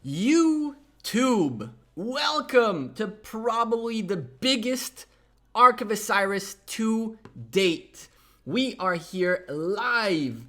YouTube, welcome to probably the biggest Ark of Osiris to date. We are here live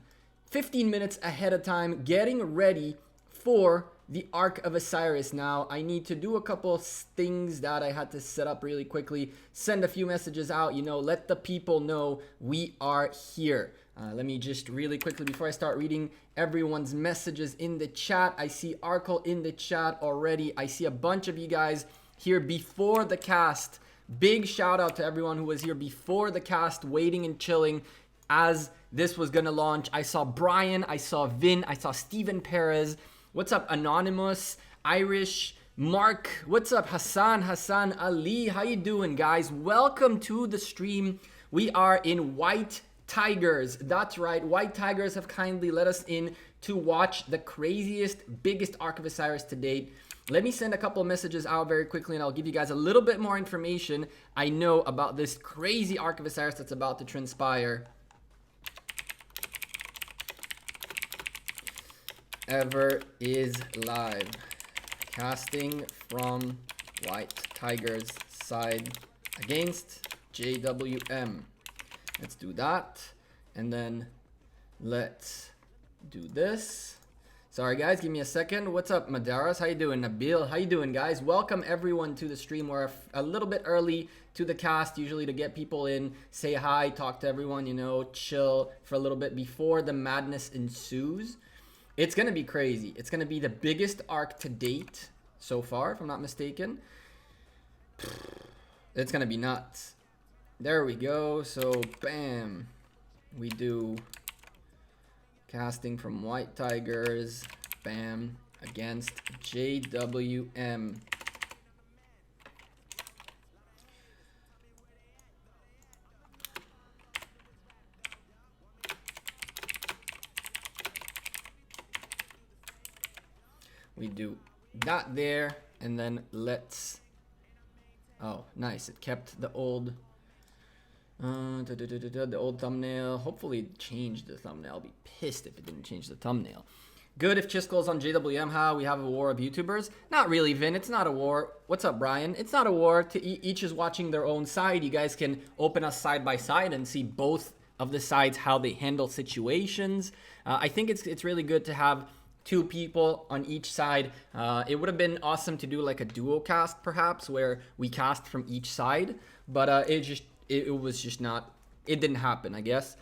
15 minutes ahead of time getting ready for the Ark of Osiris. Now I need to do a couple of things that I had to set up really quickly, send a few messages out, let the people know we are here. Let me just really quickly, before I start reading everyone's messages in the chat, I see Arkle in the chat already. I see a bunch of you guys here before the cast. Big shout out to everyone who was here before the cast, waiting and chilling as this was gonna launch. I saw Brian, I saw Vin, I saw Steven Perez. What's up, Anonymous, Irish, Mark? What's up, Hassan Ali? How you doing, guys? Welcome to the stream. We are in White Tigers. That's right, White Tigers have kindly let us in to watch the craziest, biggest Ark of Osiris to date. Let me send a couple of messages out very quickly and I'll give you guys a little bit more information I know about this crazy Ark of Osiris that's about to transpire. Ever is live. Casting from White Tigers side against JWM. Let's do that, and then let's do this. Sorry guys, give me a second. What's up, Madaras? How you doing? Nabil, how you doing, guys? Welcome everyone to the stream. We're a little bit early to the cast, usually to get people in, say hi, talk to everyone, chill for a little bit before the madness ensues. It's gonna be crazy. It's gonna be the biggest arc to date so far, if I'm not mistaken. It's gonna be nuts. There we go. So bam, we do casting from White Tigers, bam, against JWM. We do that there, and then let's, oh nice, it kept the old the old thumbnail. Hopefully it changed the thumbnail. I'll be pissed if it didn't change the thumbnail. Good if Chisco's on JWM. How we have a war of YouTubers? Not really, Vin. It's not a war. What's up, Brian? It's not a war. Each is watching their own side. You guys can open us side by side and see both of the sides, how they handle situations. I think it's really good to have two people on each side. It would have been awesome to do like a duo cast perhaps, where we cast from each side, but it was just not, it didn't happen, I guess.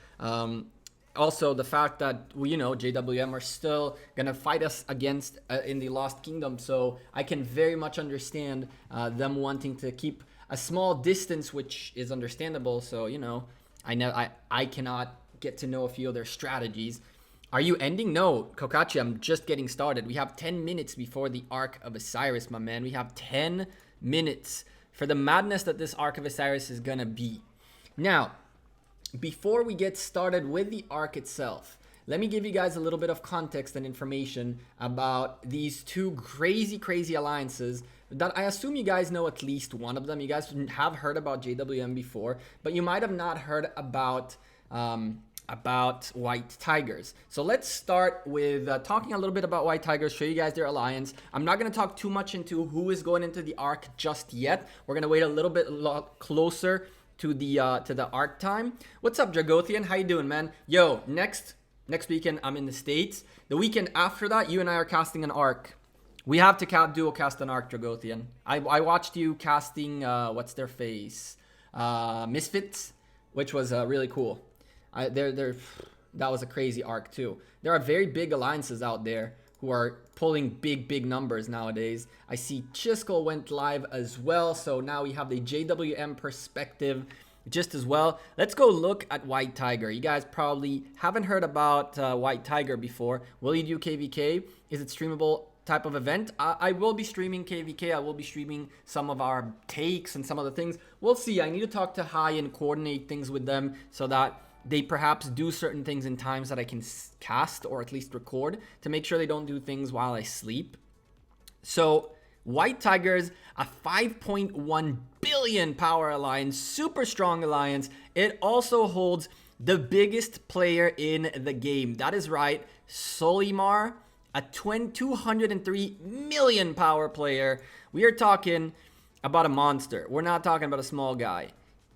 Also the fact that JWM are still gonna fight us against in the Lost Kingdom, so I can very much understand them wanting to keep a small distance, which is understandable. So I cannot get to know a few of their strategies. Are you ending? No, Kokachi, I'm just getting started. We have 10 minutes before the Ark of Osiris, my man. We have 10 minutes for the madness that this Ark of Osiris is gonna be. Now, before we get started with the Ark itself, let me give you guys a little bit of context and information about these two crazy alliances that I assume you guys know at least one of them. You guys have heard about JWM before, but you might have not heard about White Tigers. So let's start with talking a little bit about White Tigers, show you guys their alliance. I'm not going to talk too much into who is going into the Ark just yet. We're going to wait a little bit closer to the Ark time. What's up, Dragothian? How you doing, man? Yo, next weekend I'm in the States. The weekend after that, you and I are casting an Ark. We have to dual cast an Ark, Dragothian. I watched you casting what's their face, Misfits, which was really cool. That was a crazy arc too. There are very big alliances out there who are pulling big numbers nowadays. I see Chisco went live as well, so now we have the JWM perspective just as well. Let's go look at White Tiger. You guys probably haven't heard about White Tiger before. Will you do KVK? Is it streamable type of event? I will be streaming KVK. I will be streaming some of our takes and some of the things. We'll see. I need to talk to Hai and coordinate things with them so that they perhaps do certain things in times that I can cast or at least record to make sure they don't do things while I sleep. So White Tigers, a 5.1 billion power alliance, super strong alliance. It also holds the biggest player in the game. That is right, Solimar a 203 million power player. We are talking about a monster. We're not talking about a small guy.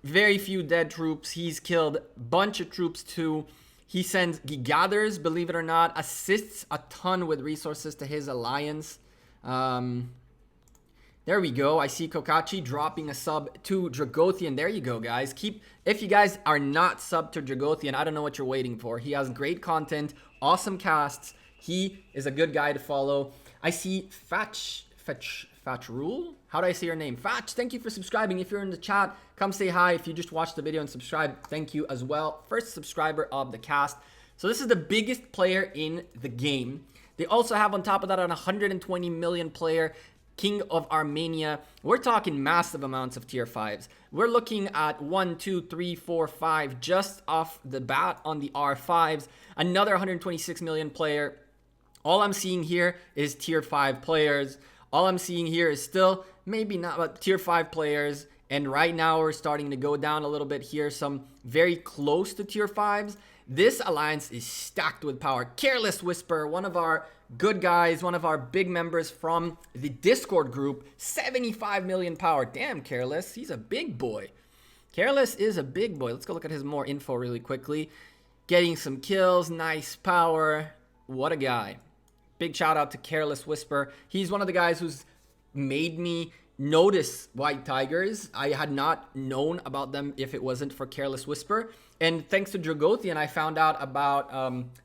Very few dead troops. He's killed a bunch of troops too. He gathers, believe it or not, assists a ton with resources to his alliance. There we go. I see Kokachi dropping a sub to Dragothian. There you go, guys. If you guys are not sub to Dragothian, I don't know what you're waiting for. He has great content, awesome casts. He is a good guy to follow. I see Fatch Rule. How do I say your name? Fatch, thank you for subscribing. If you're in the chat, come say hi. If you just watched the video and subscribe, thank you as well. First subscriber of the cast. So this is the biggest player in the game. They also have on top of that an 120 million player, King of Armenia. We're talking massive amounts of tier 5s. We're looking at 1, 2, 3, 4, 5 just off the bat on the R5s. Another 126 million player. All I'm seeing here is tier 5 players. All I'm seeing here is still maybe not, but tier 5 players. And right now we're starting to go down a little bit here. Some very close to tier 5s. This alliance is stacked with power. Careless Whisper, one of our good guys, one of our big members from the Discord group. 75 million power. Damn, Careless. He's a big boy. Careless is a big boy. Let's go look at his more info really quickly. Getting some kills. Nice power. What a guy. Big shout out to Careless Whisper. He's one of the guys who's made me notice White Tigers. I had not known about them if it wasn't for Careless Whisper. And thanks to Dragothian, I found out about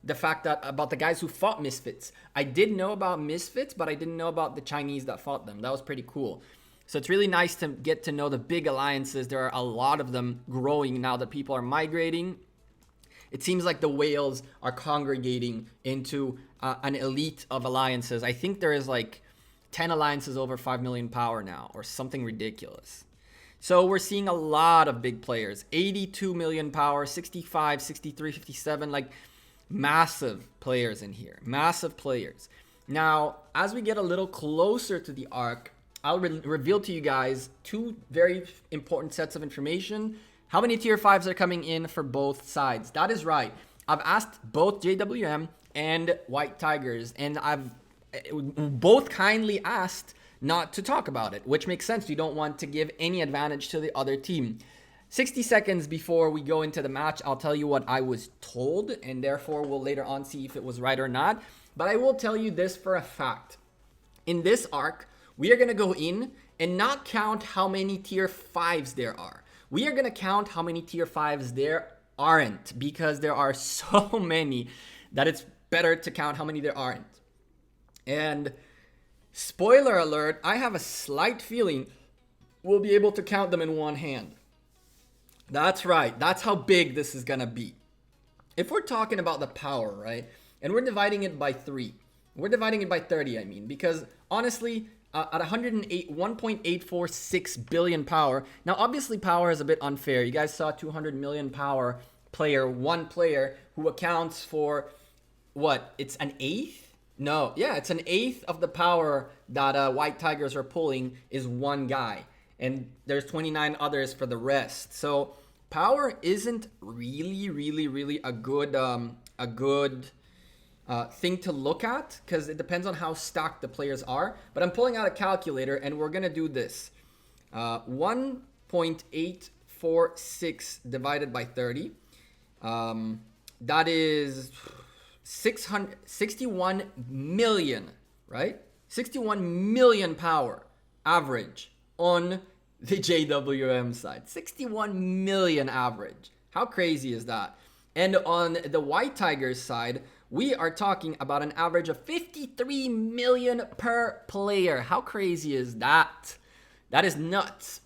the fact that about the guys who fought Misfits. I did know about Misfits, but I didn't know about the Chinese that fought them. That was pretty cool. So it's really nice to get to know the big alliances. There are a lot of them growing now that people are migrating. It seems like the whales are congregating into an elite of alliances. I think there is like 10 alliances over 5 million power now, or something ridiculous. So we're seeing a lot of big players. 82 million power, 65, 63, 57, like massive players in here. Massive players. Now, as we get a little closer to the Ark, I'll reveal to you guys two very important sets of information. How many tier 5s are coming in for both sides? That is right. I've asked both JWM and White Tigers, and I've both kindly asked not to talk about it, which makes sense. You don't want to give any advantage to the other team. 60 seconds before we go into the match, I'll tell you what I was told, and therefore we'll later on see if it was right or not. But I will tell you this for a fact. In this Ark, we are going to go in and not count how many tier 5s there are. We are going to count how many tier 5s there aren't, because there are so many that it's better to count how many there aren't. And spoiler alert, I have a slight feeling we'll be able to count them in one hand. That's right. That's how big this is going to be. If we're talking about the power, right, and we're dividing it by 3, we're dividing it by 30, I mean, because honestly, at 1.846 billion power. Now, obviously, power is a bit unfair. You guys saw 200 million power player, one player who accounts for what? It's an eighth? No, yeah, it's an eighth of the power that White Tigers are pulling is one guy. And there's 29 others for the rest. So power isn't really a good thing to look at, because it depends on how stacked the players are. But I'm pulling out a calculator and we're going to do this. 1.846 divided by 30. That is 61 million, right? 61 million power average on the JWM side. 61 million average. How crazy is that? And on the White Tigers side, we are talking about an average of 53 million per player. How crazy is that? That is nuts.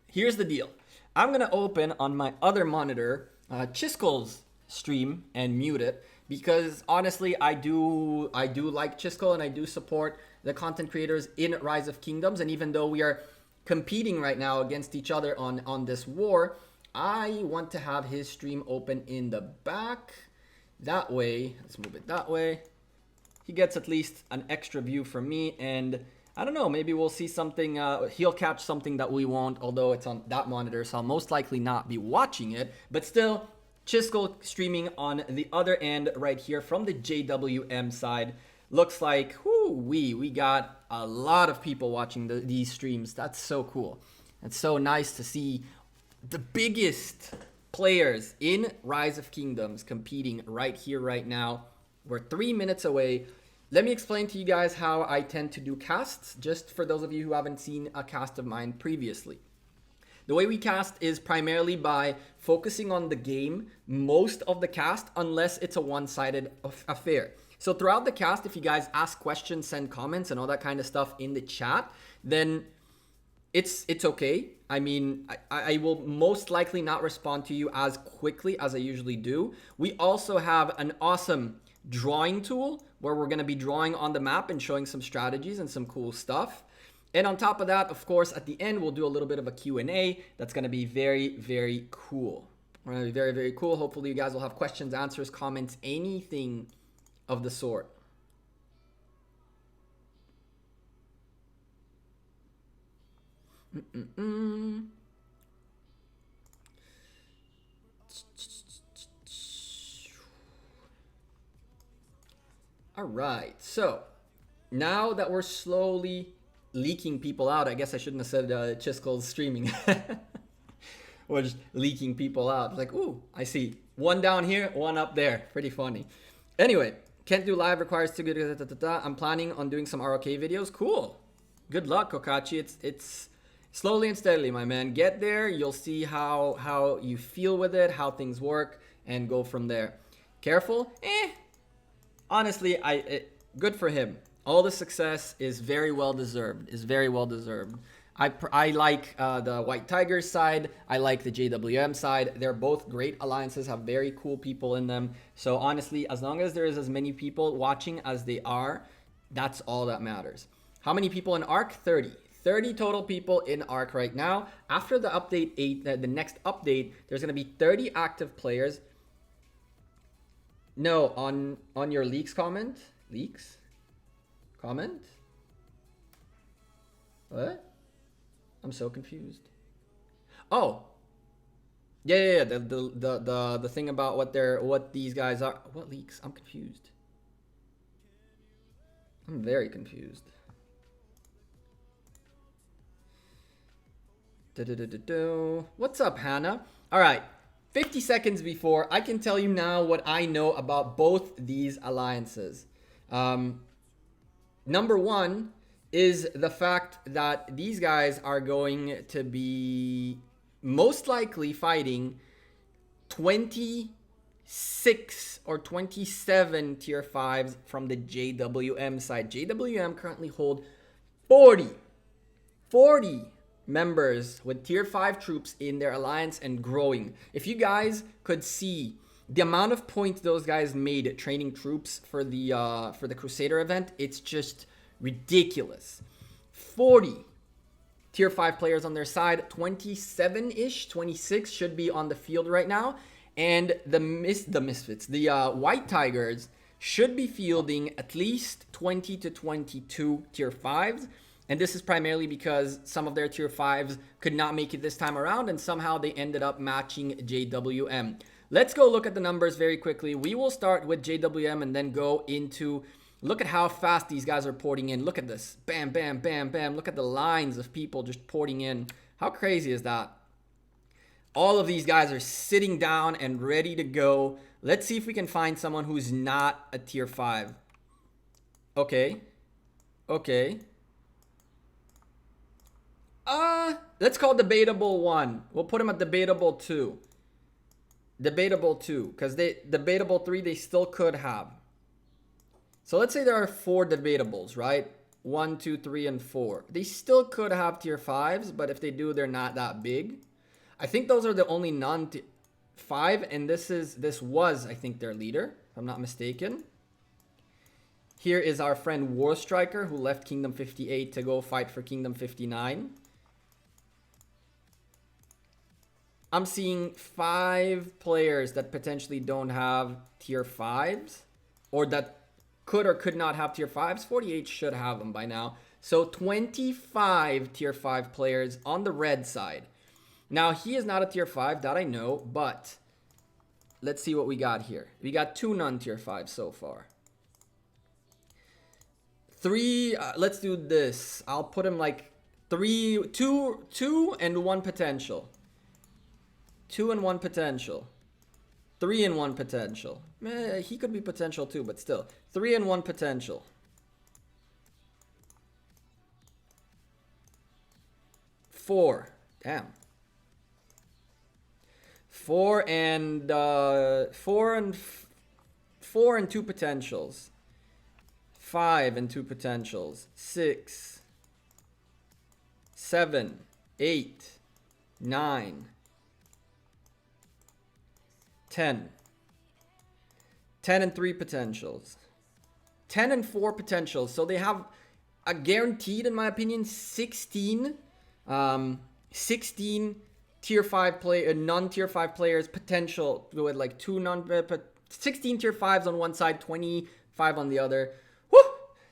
Here's the deal. I'm going to open on my other monitor Chiskel's stream and mute it, because honestly, I do like Chiskel and I do support the content creators in Rise of Kingdoms. And even though we are competing right now against each other on this war, I want to have his stream open in the back. That way, let's move it that way. He gets at least an extra view from me, and I don't know, maybe we'll see something, he'll catch something that we won't, although it's on that monitor, so I'll most likely not be watching it. But still, Chiskel streaming on the other end right here from the JWM side. Looks like, we got a lot of people watching these streams. That's so cool. It's so nice to see the biggest players in Rise of Kingdoms competing right here, right now. We're 3 minutes away. Let me explain to you guys how I tend to do casts, just for those of you who haven't seen a cast of mine previously. The way we cast is primarily by focusing on the game most of the cast, unless it's a one-sided affair. So throughout the cast, if you guys ask questions, send comments, and all that kind of stuff in the chat, then it's okay. I mean, I will most likely not respond to you as quickly as I usually do. We also have an awesome drawing tool where we're going to be drawing on the map and showing some strategies and some cool stuff. And on top of that, of course, at the end, we'll do a little bit of a Q&A. That's going to be very, very cool. We're going to be very, very cool. Hopefully you guys will have questions, answers, comments, anything of the sort. All right, so now that we're slowly leaking people out, I guess I shouldn't have said Chiskel's streaming. We're just leaking people out. Like, ooh, I see one down here, one up there. Pretty funny. Anyway, can't do live, requires too good. I'm planning on doing some ROK videos. Cool. Good luck, Kokachi. It's slowly and steadily, my man. Get there. You'll see how you feel with it, how things work, and go from there. Careful? Honestly, good for him. All the success is very well deserved. I like the White Tigers side. I like the JWM side. They're both great alliances, have very cool people in them. So honestly, as long as there is as many people watching as they are, that's all that matters. How many people in Ark? 30. 30 total people in Ark right now. After the update 8, the next update, there's going to be 30 active players. No, on your leaks comment? Leaks? Comment? What? I'm so confused. Oh. Yeah. The thing about what these guys are. What leaks? I'm confused. I'm very confused. What's up, Hannah? All right. 50 seconds before, I can tell you now what I know about both these alliances. Number one is the fact that these guys are going to be most likely fighting 26 or 27 tier 5s from the JWM side. JWM currently hold 40 members with tier 5 troops in their alliance and growing. If you guys could see the amount of points those guys made training troops for the Crusader event, it's just ridiculous. 40 tier 5 players on their side, 27-ish, 26 should be on the field right now, and the Misfits, the White Tigers should be fielding at least 20 to 22 tier 5s. And this is primarily because some of their tier 5s could not make it this time around, and somehow they ended up matching JWM. Let's go look at the numbers very quickly. We will start with JWM and then go into, look at how fast these guys are porting in. Look at this. Bam, bam, bam, bam. Look at the lines of people just porting in. How crazy is that? All of these guys are sitting down and ready to go. Let's see if we can find someone who's not a tier 5. Okay. Let's call debatable 1. We'll put him at debatable 2. Debatable 2, because debatable 3 they still could have. So let's say there are 4 debatables, right? 1, 2, 3, and 4. They still could have tier 5s, but if they do, they're not that big. I think those are the only non-5, and this was, I think, their leader, if I'm not mistaken. Here is our friend War Striker, who left Kingdom 58 to go fight for Kingdom 59. I'm seeing 5 players that potentially don't have tier 5s, or that could or could not have tier 5s. 48 should have them by now. So 25 tier 5 players on the red side. Now, he is not a tier 5, that I know, but let's see what we got here. We got 2 non-tier 5s so far. 3, let's do this. I'll put him like 2 and 1 potential. 2 and 1 potential. 3 and 1 potential. He could be potential too, but still. 3 and 1 potential. 4. Damn. 4 and 2 potentials. 5 and 2 potentials. 6, 7, 8, 9, 10. 10 and 3 potentials. 10 and 4 potentials. So they have a guaranteed, in my opinion, 16 tier 5 play non-tier 5 players potential with like 16 tier 5s on one side, 25 on the other. Woo!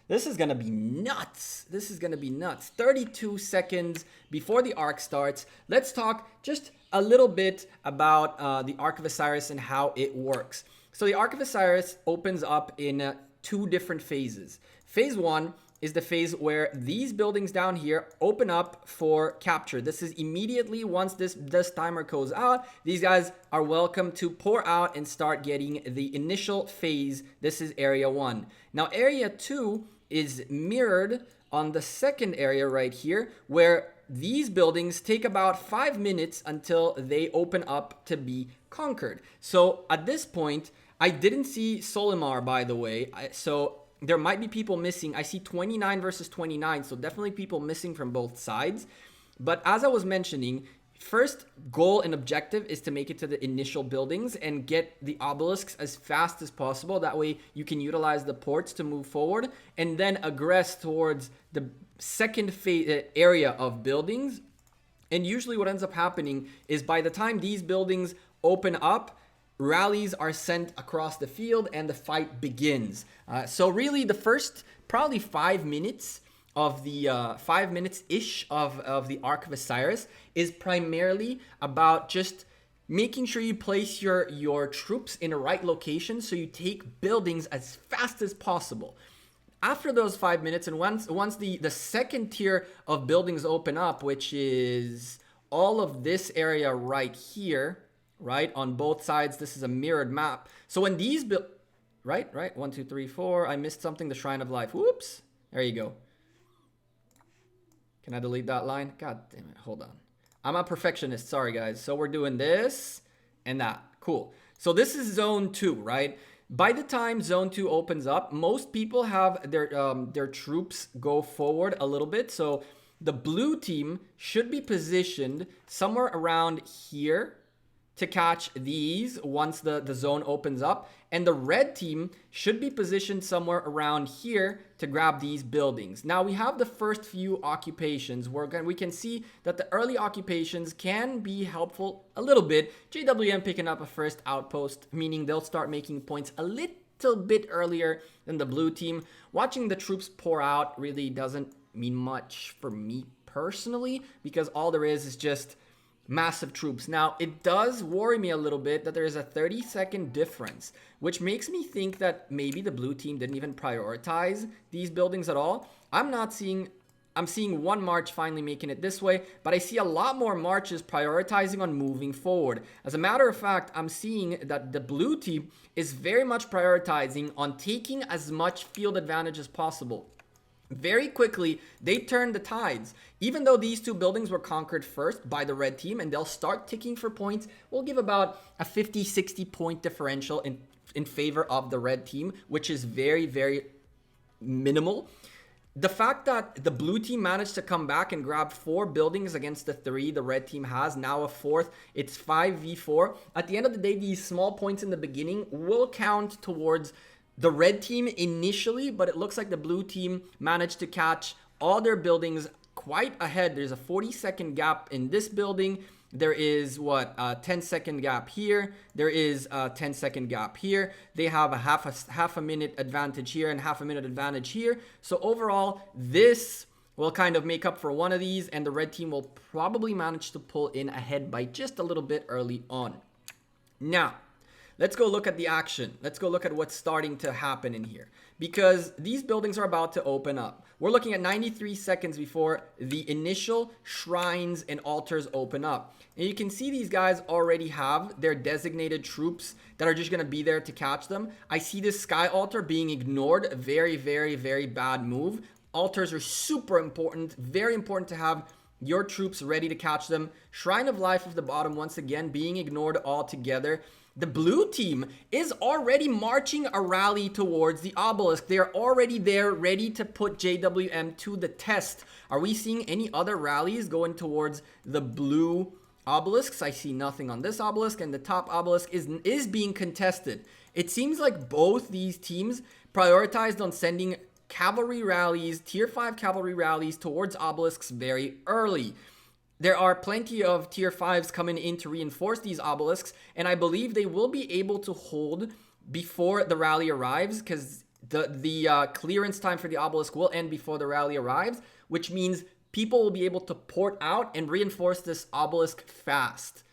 This is gonna be nuts. This is gonna be nuts. 32 seconds before the Ark starts. Let's talk just a little bit about the Ark of Osiris and how it works. So the Ark of Osiris opens up in 2 different phases. Phase 1 is the phase where these buildings down here open up for capture. This is immediately once this timer goes out, these guys are welcome to pour out and start getting the initial phase. This is area 1. Now area 2 is mirrored on the second area right here, where these buildings take about 5 minutes until they open up to be conquered. So at this point, I didn't see Solimar, by the way, so there might be people missing. I see 29 versus 29, so definitely people missing from both sides. But as I was mentioning, first goal and objective is to make it to the initial buildings and get the obelisks as fast as possible. That way you can utilize the ports to move forward and then aggress towards the second phase area of buildings. And usually what ends up happening is by the time these buildings open up, rallies are sent across the field and the fight begins. So really the first probably 5 minutes of the 5 minutes-ish of the Ark of Osiris is primarily about just making sure you place your troops in the right location so you take buildings as fast as possible. After those 5 minutes, and once the second tier of buildings open up, which is all of this area right here, right, on both sides, this is a mirrored map. So when these right, 1, 2, 3, 4, I missed something, the Shrine of Life. Whoops, there you go. Can I delete that line? God damn it, hold on. I'm a perfectionist, sorry guys. So we're doing this and that, cool. So this is zone 2, right? By the time zone 2 opens up, most people have their troops go forward a little bit. So the blue team should be positioned somewhere around here to catch these once the zone opens up. And the red team should be positioned somewhere around here to grab these buildings. Now we have the first few occupations where we can see that the early occupations can be helpful a little bit. JWM picking up a first outpost, meaning they'll start making points a little bit earlier than the blue team. Watching the troops pour out really doesn't mean much for me personally, because all there is just massive troops. Now, it does worry me a little bit that there is a 30-second difference, which makes me think that maybe the blue team didn't even prioritize these buildings at all. I'm seeing one march finally making it this way, but I see a lot more marches prioritizing on moving forward. As a matter of fact, I'm seeing that the blue team is very much prioritizing on taking as much field advantage as possible. Very quickly, they turned the tides. Even though these 2 buildings were conquered first by the red team and they'll start ticking for points, we'll give about a 50-60 point differential in favor of the red team, which is very, very minimal. The fact that the blue team managed to come back and grab 4 buildings against the 3 the red team has, now a 4th, it's 5v4. At the end of the day, these small points in the beginning will count towards the red team initially, but it looks like the blue team managed to catch all their buildings quite ahead. There's a 40-second gap in this building. There is a 10-second gap here. There is a 10-second gap here. They have a half a minute advantage here and half a minute advantage here. So overall, this will kind of make up for one of these, and the red team will probably manage to pull in ahead by just a little bit early on. Now, let's go look at the action. Let's go look at what's starting to happen in here. because these buildings are about to open up. We're looking at 93 seconds before the initial shrines and altars open up. And you can see these guys already have their designated troops that are just going to be there to catch them. I see this sky altar being ignored. Very, very, very bad move. Altars are super important. Very important to have your troops ready to catch them. Shrine of Life of the bottom once again being ignored altogether. The blue team is already marching a rally towards the obelisk. They're already there, ready to put JWM to the test. Are we seeing any other rallies going towards the blue obelisks? I see nothing on this obelisk, and the top obelisk is being contested. It seems like both these teams prioritized on sending cavalry rallies, tier 5 cavalry rallies towards obelisks very early. There are plenty of tier 5s coming in to reinforce these obelisks, and I believe they will be able to hold before the rally arrives, because the clearance time for the obelisk will end before the rally arrives, which means people will be able to port out and reinforce this obelisk fast.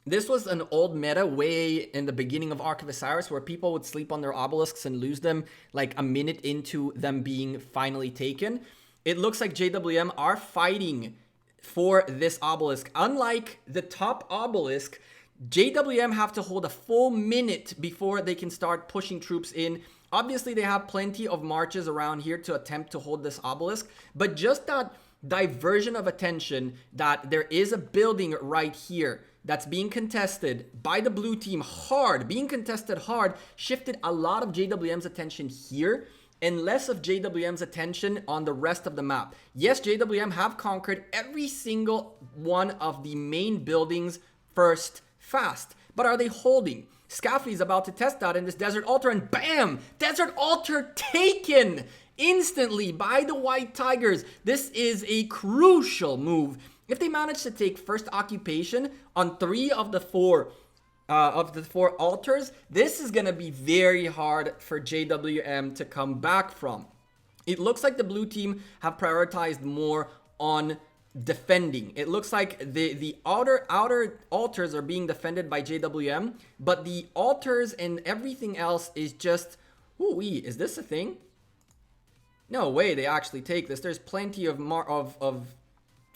This was an old meta way in the beginning of Ark of Osiris, where people would sleep on their obelisks and lose them like a minute into them being finally taken. It looks like JWM are fighting for this obelisk. Unlike the top obelisk, JWM have to hold a full minute before they can start pushing troops in. Obviously, they have plenty of marches around here to attempt to hold this obelisk, but just that diversion of attention that there is a building right here that's being contested by the blue team hard, being contested hard, shifted a lot of JWM's attention here and less of JWM's attention on the rest of the map. Yes, JWM have conquered every single one of the main buildings first fast, but are they holding? Scafly's about to test that in this desert altar, and bam! Desert altar taken instantly by the White Tigers. This is a crucial move. If they manage to take first occupation on 3 of the 4 altars, this is going to be very hard for JWM to come back from. It looks like the blue team have prioritized more on defending. It looks like the outer altars are being defended by JWM, but the altars and everything else is just, ooh-wee, is this a thing? No way they actually take this. There's plenty of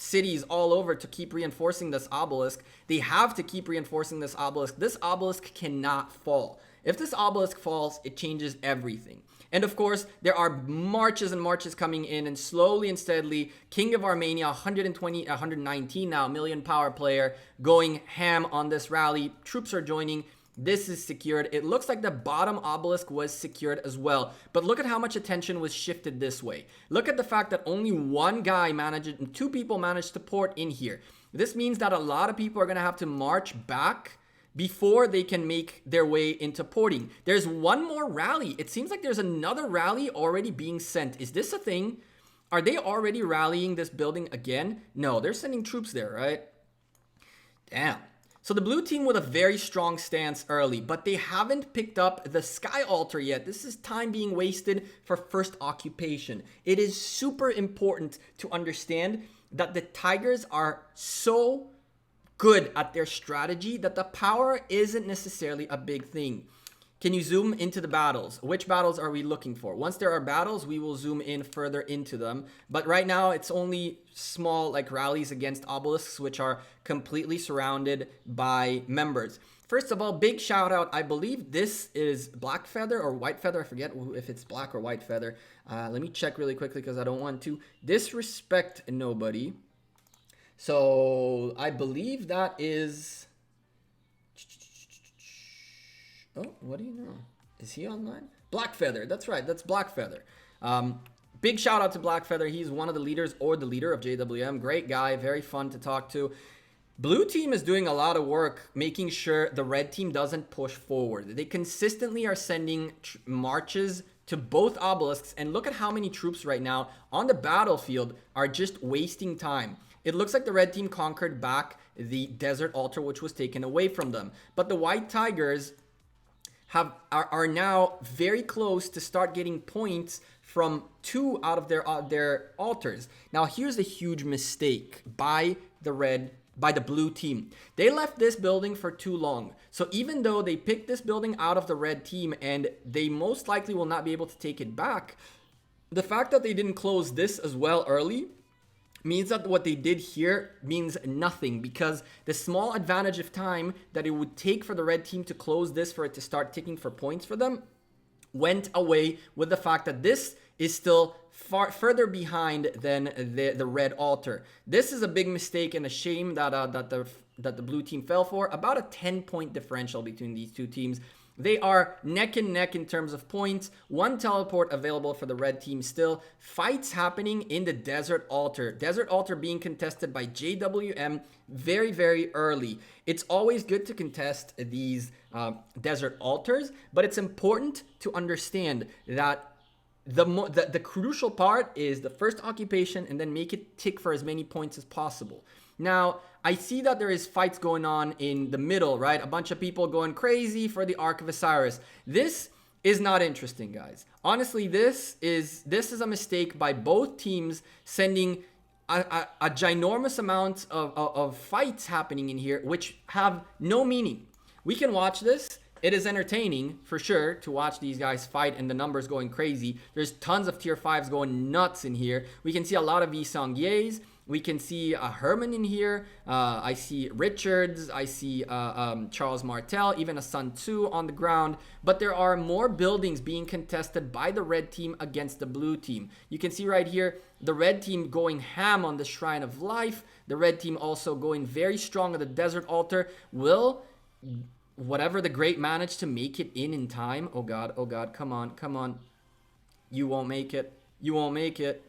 cities all over to keep reinforcing this obelisk. They have to keep reinforcing this obelisk. This obelisk cannot fall. If this obelisk falls, it changes everything. And of course, there are marches and marches coming in, and slowly and steadily, King of Armenia, 119 now, million power player, going ham on this rally. Troops are joining. This is secured. It looks like the bottom obelisk was secured as well. But look at how much attention was shifted this way. Look at the fact that only one guy managed, and 2 people managed to port in here. This means that a lot of people are going to have to march back before they can make their way into porting. There's one more rally. It seems like there's another rally already being sent. Is this a thing? Are they already rallying this building again? No, they're sending troops there, right? Damn. So the blue team with a very strong stance early, but they haven't picked up the sky altar yet. This is time being wasted for first occupation. It is super important to understand that the Tigers are so good at their strategy that the power isn't necessarily a big thing. Can you zoom into the battles? Which battles are we looking for? Once there are battles, we will zoom in further into them. But right now, it's only small like rallies against obelisks, which are completely surrounded by members. First of all, big shout out. I believe this is Black Feather or White Feather. I forget if it's Black or White Feather. Let me check really quickly because I don't want to disrespect nobody. So I believe that is... Oh, what do you know? Is he online? Black Feather. That's right. That's Black Feather. Big shout out to Black Feather. He's one of the leaders or the leader of JWM. Great guy. Very fun to talk to. Blue team is doing a lot of work making sure the red team doesn't push forward. They consistently are sending marches to both obelisks. And look at how many troops right now on the battlefield are just wasting time. It looks like the red team conquered back the desert altar, which was taken away from them. But the White Tigers are now very close to start getting points from 2 out of their altars. Now, here's a huge mistake by the red by the blue team. They left this building for too long. So even though they picked this building out of the red team and they most likely will not be able to take it back, the fact that they didn't close this as well early means that what they did here means nothing, because the small advantage of time that it would take for the red team to close this for it to start ticking for points for them went away with the fact that this is still far further behind than the red altar. This is a big mistake and a shame that the blue team fell for. About a 10-point differential between these two teams. They are neck and neck in terms of points. One teleport available for the red team still. Fights happening in the Desert Altar. Desert Altar being contested by JWM very, very early. It's always good to contest these Desert Altars, but it's important to understand that the crucial part is the first occupation and then make it tick for as many points as possible. Now, I see that there is fights going on in the middle, right? A bunch of people going crazy for the Ark of Osiris. This is not interesting, guys. Honestly, this is a mistake by both teams, sending a ginormous amount of fights happening in here, which have no meaning. We can watch this. It is entertaining, for sure, to watch these guys fight and the numbers going crazy. There's tons of tier 5s going nuts in here. We can see a lot of Visangiers. We can see Herman in here. I see Richards. I see Charles Martel, even a Sun Tzu on the ground. But there are more buildings being contested by the red team against the blue team. You can see right here, the red team going ham on the Shrine of Life. The red team also going very strong on the Desert Altar. Will whatever the great manage to make it in time? Oh God, come on, come on. You won't make it. You won't make it.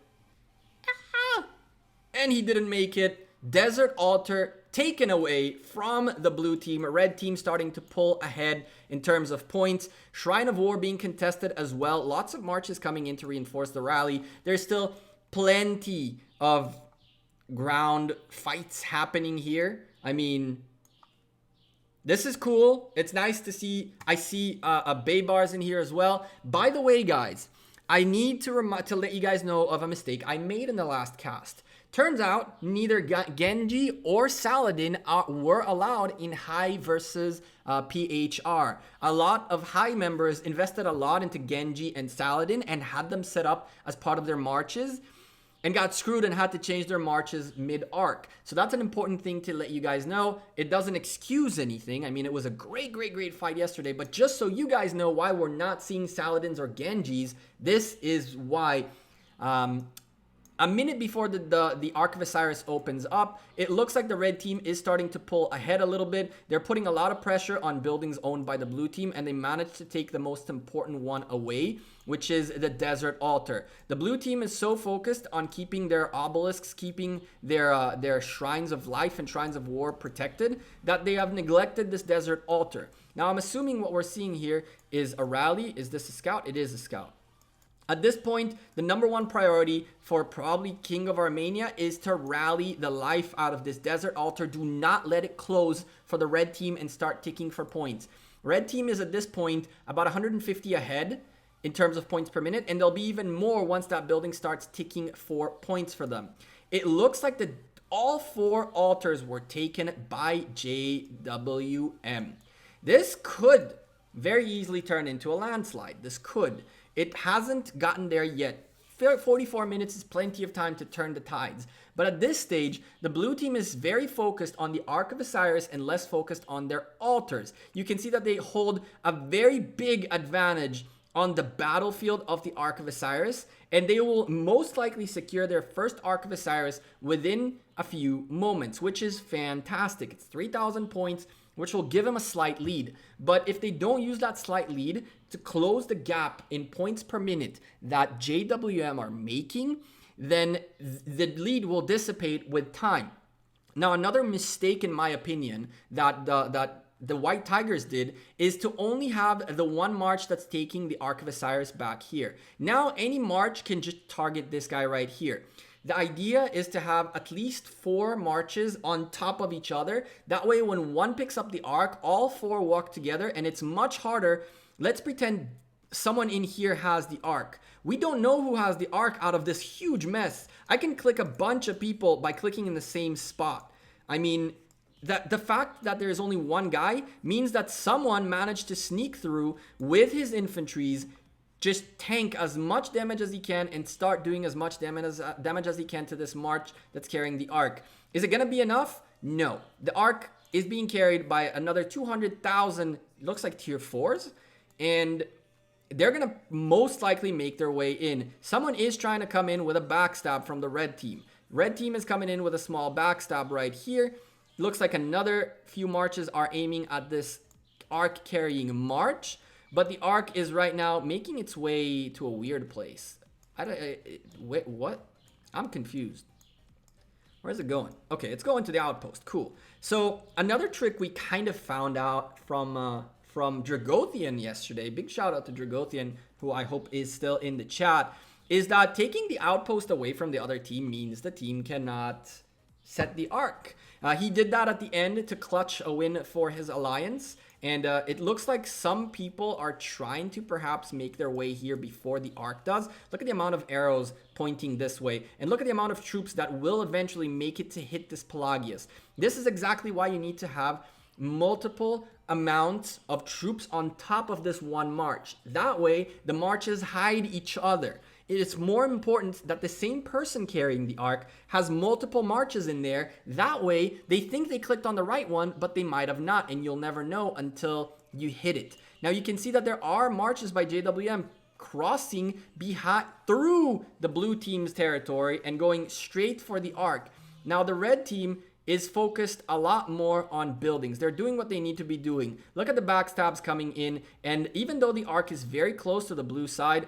And he didn't make it. Desert Altar taken away from the blue team. Red team starting to pull ahead in terms of points. Shrine of War being contested as well. Lots of marches coming in to reinforce the rally. There's still plenty of ground fights happening here. I mean, this is cool. It's nice to see. I see Bay Bars in here as well. By the way, guys, I need to let you guys know of a mistake I made in the last cast. Turns out neither Genji or Saladin were allowed in High versus PHR. A lot of High members invested a lot into Genji and Saladin and had them set up as part of their marches and got screwed and had to change their marches mid-arc. So that's an important thing to let you guys know. It doesn't excuse anything. I mean, it was a great fight yesterday, but just so you guys know why we're not seeing Saladins or Genjis, this is why. A minute before the Ark of Osiris opens up, it looks like the red team is starting to pull ahead a little bit. They're putting a lot of pressure on buildings owned by the blue team, and they managed to take the most important one away, which is the Desert Altar. The blue team is so focused on keeping their obelisks, keeping their Shrines of Life and Shrines of War protected, that they have neglected this Desert Altar. Now, I'm assuming what we're seeing here is a rally. Is this a scout? It is a scout. At this point, the number one priority for probably King of Armenia is to rally the life out of this Desert Altar. Do not let it close for the red team and start ticking for points. Red team is at this point about 150 ahead in terms of points per minute, and there'll be even more once that building starts ticking for points for them. It looks like all 4 altars were taken by JWM. This could very easily turn into a landslide. This could. It hasn't gotten there yet. 44 minutes is plenty of time to turn the tides. But at this stage, the blue team is very focused on the Ark of Osiris and less focused on their altars. You can see that they hold a very big advantage on the battlefield of the Ark of Osiris, and they will most likely secure their first Ark of Osiris within a few moments, which is fantastic. It's 3,000 points, which will give them a slight lead. But if they don't use that slight lead to close the gap in points per minute that JWM are making, then the lead will dissipate with time. Now, another mistake, in my opinion, that the White Tigers did is to only have the one march that's taking the Ark of Osiris back here. Now, any march can just target this guy right here. The idea is to have at least 4 marches on top of each other. That way, when one picks up the Ark, all 4 walk together, and it's much harder. Let's pretend someone in here has the Ark. We don't know who has the Ark out of this huge mess. I can click a bunch of people by clicking in the same spot. I mean, the fact that there is only one guy means that someone managed to sneak through with his infantries, just tank as much damage as he can and start doing as much damage as he can to this march that's carrying the Ark. Is it going to be enough? No. The Ark is being carried by another 200,000, looks like tier 4s, and they're going to most likely make their way in. Someone is trying to come in with a backstab from the red team. Red team is coming in with a small backstab right here. Looks like another few marches are aiming at this Ark carrying march, but the Ark is right now making its way to a weird place. Wait, what? I'm confused. Where's it going? Okay, it's going to the outpost. Cool. So another trick we kind of found out from Dragothian yesterday, big shout out to Dragothian, who I hope is still in the chat, is that taking the outpost away from the other team means the team cannot set the Ark. He did that at the end to clutch a win for his alliance. And it looks like some people are trying to perhaps make their way here before the Ark does. Look at the amount of arrows pointing this way. And look at the amount of troops that will eventually make it to hit this Pelagius. This is exactly why you need to have multiple amounts of troops on top of this one march. That way, the marches hide each other. It is more important that the same person carrying the Ark has multiple marches in there. That way, they think they clicked on the right one, but they might have not, and you'll never know until you hit it. Now, you can see that there are marches by JWM crossing through the blue team's territory and going straight for the Ark. Now, the red team is focused a lot more on buildings. They're doing what they need to be doing. Look at the backstabs coming in, and even though the Ark is very close to the blue side,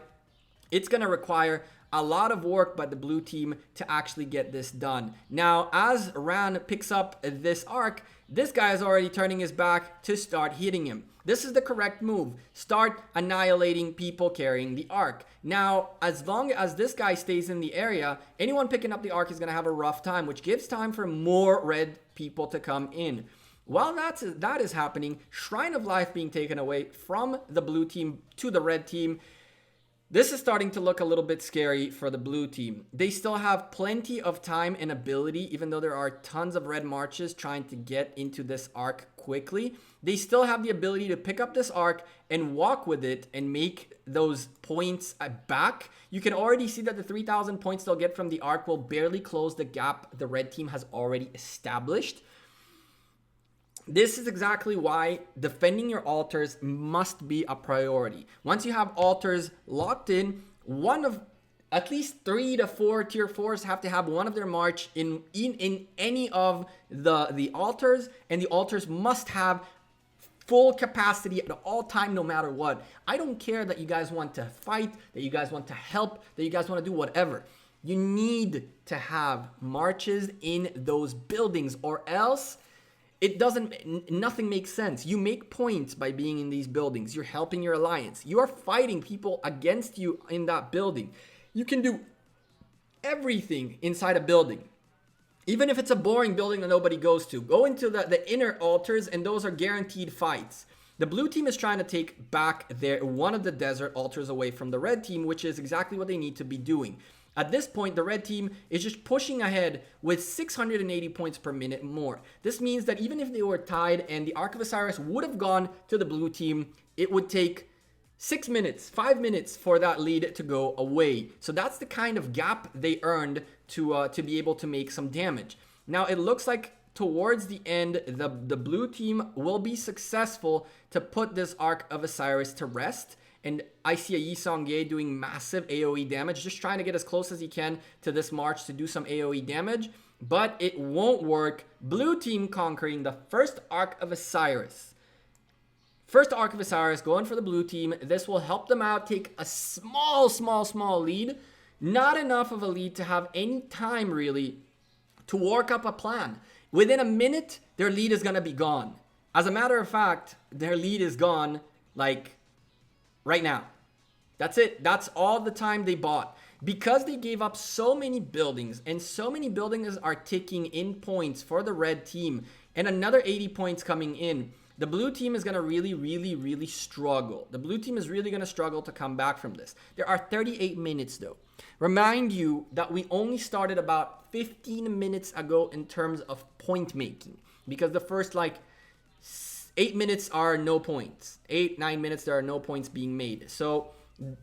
it's going to require a lot of work by the blue team to actually get this done. Now, as Ran picks up this Ark, this guy is already turning his back to start hitting him. This is the correct move. Start annihilating people carrying the Ark. Now, as long as this guy stays in the area, anyone picking up the Ark is going to have a rough time, which gives time for more red people to come in. While that is happening, Shrine of Life being taken away from the blue team to the red team, this is starting to look a little bit scary for the blue team. They still have plenty of time and ability, even though there are tons of red marches trying to get into this Ark quickly. They still have the ability to pick up this Ark and walk with it and make those points back. You can already see that the 3,000 points they'll get from the Ark will barely close the gap the red team has already established. This is exactly why defending your altars must be a priority. Once you have altars locked in, at least 3 to 4 tier 4s have to have one of their march in any of the altars, and the altars must have full capacity at all time, no matter what. I don't care that you guys want to fight, that you guys want to help, that you guys want to do whatever. You need to have marches in those buildings, or else nothing makes sense. You make points by being in these buildings. You're helping your alliance. You are fighting people against you in that building. You can do everything inside a building. Even if it's a boring building that nobody goes to. Go into the inner altars, and those are guaranteed fights. The blue team is trying to take back one of the desert altars away from the red team, which is exactly what they need to be doing. At this point, the red team is just pushing ahead with 680 points per minute more. This means that even if they were tied and the Ark of Osiris would have gone to the blue team, it would take 5 minutes for that lead to go away. So that's the kind of gap they earned to be able to make some damage. Now, it looks like towards the end, the blue team will be successful to put this Ark of Osiris to rest. And I see a Yi Song-Ge doing massive AoE damage, just trying to get as close as he can to this march to do some AoE damage. But it won't work. Blue team conquering the first Ark of Osiris. First Ark of Osiris going for the blue team. This will help them out, take a small lead. Not enough of a lead to have any time, really, to work up a plan. Within a minute, their lead is going to be gone. As a matter of fact, their lead is gone, like, right now. That's it. That's all the time they bought. Because they gave up so many buildings, and so many buildings are ticking in points for the red team, and another 80 points coming in, the blue team is going to really struggle. The blue team is really going to struggle to come back from this. There are 38 minutes, though. Remind you that we only started about 15 minutes ago in terms of point making, because the first like 8 minutes are no points. 8-9 minutes, there are no points being made. So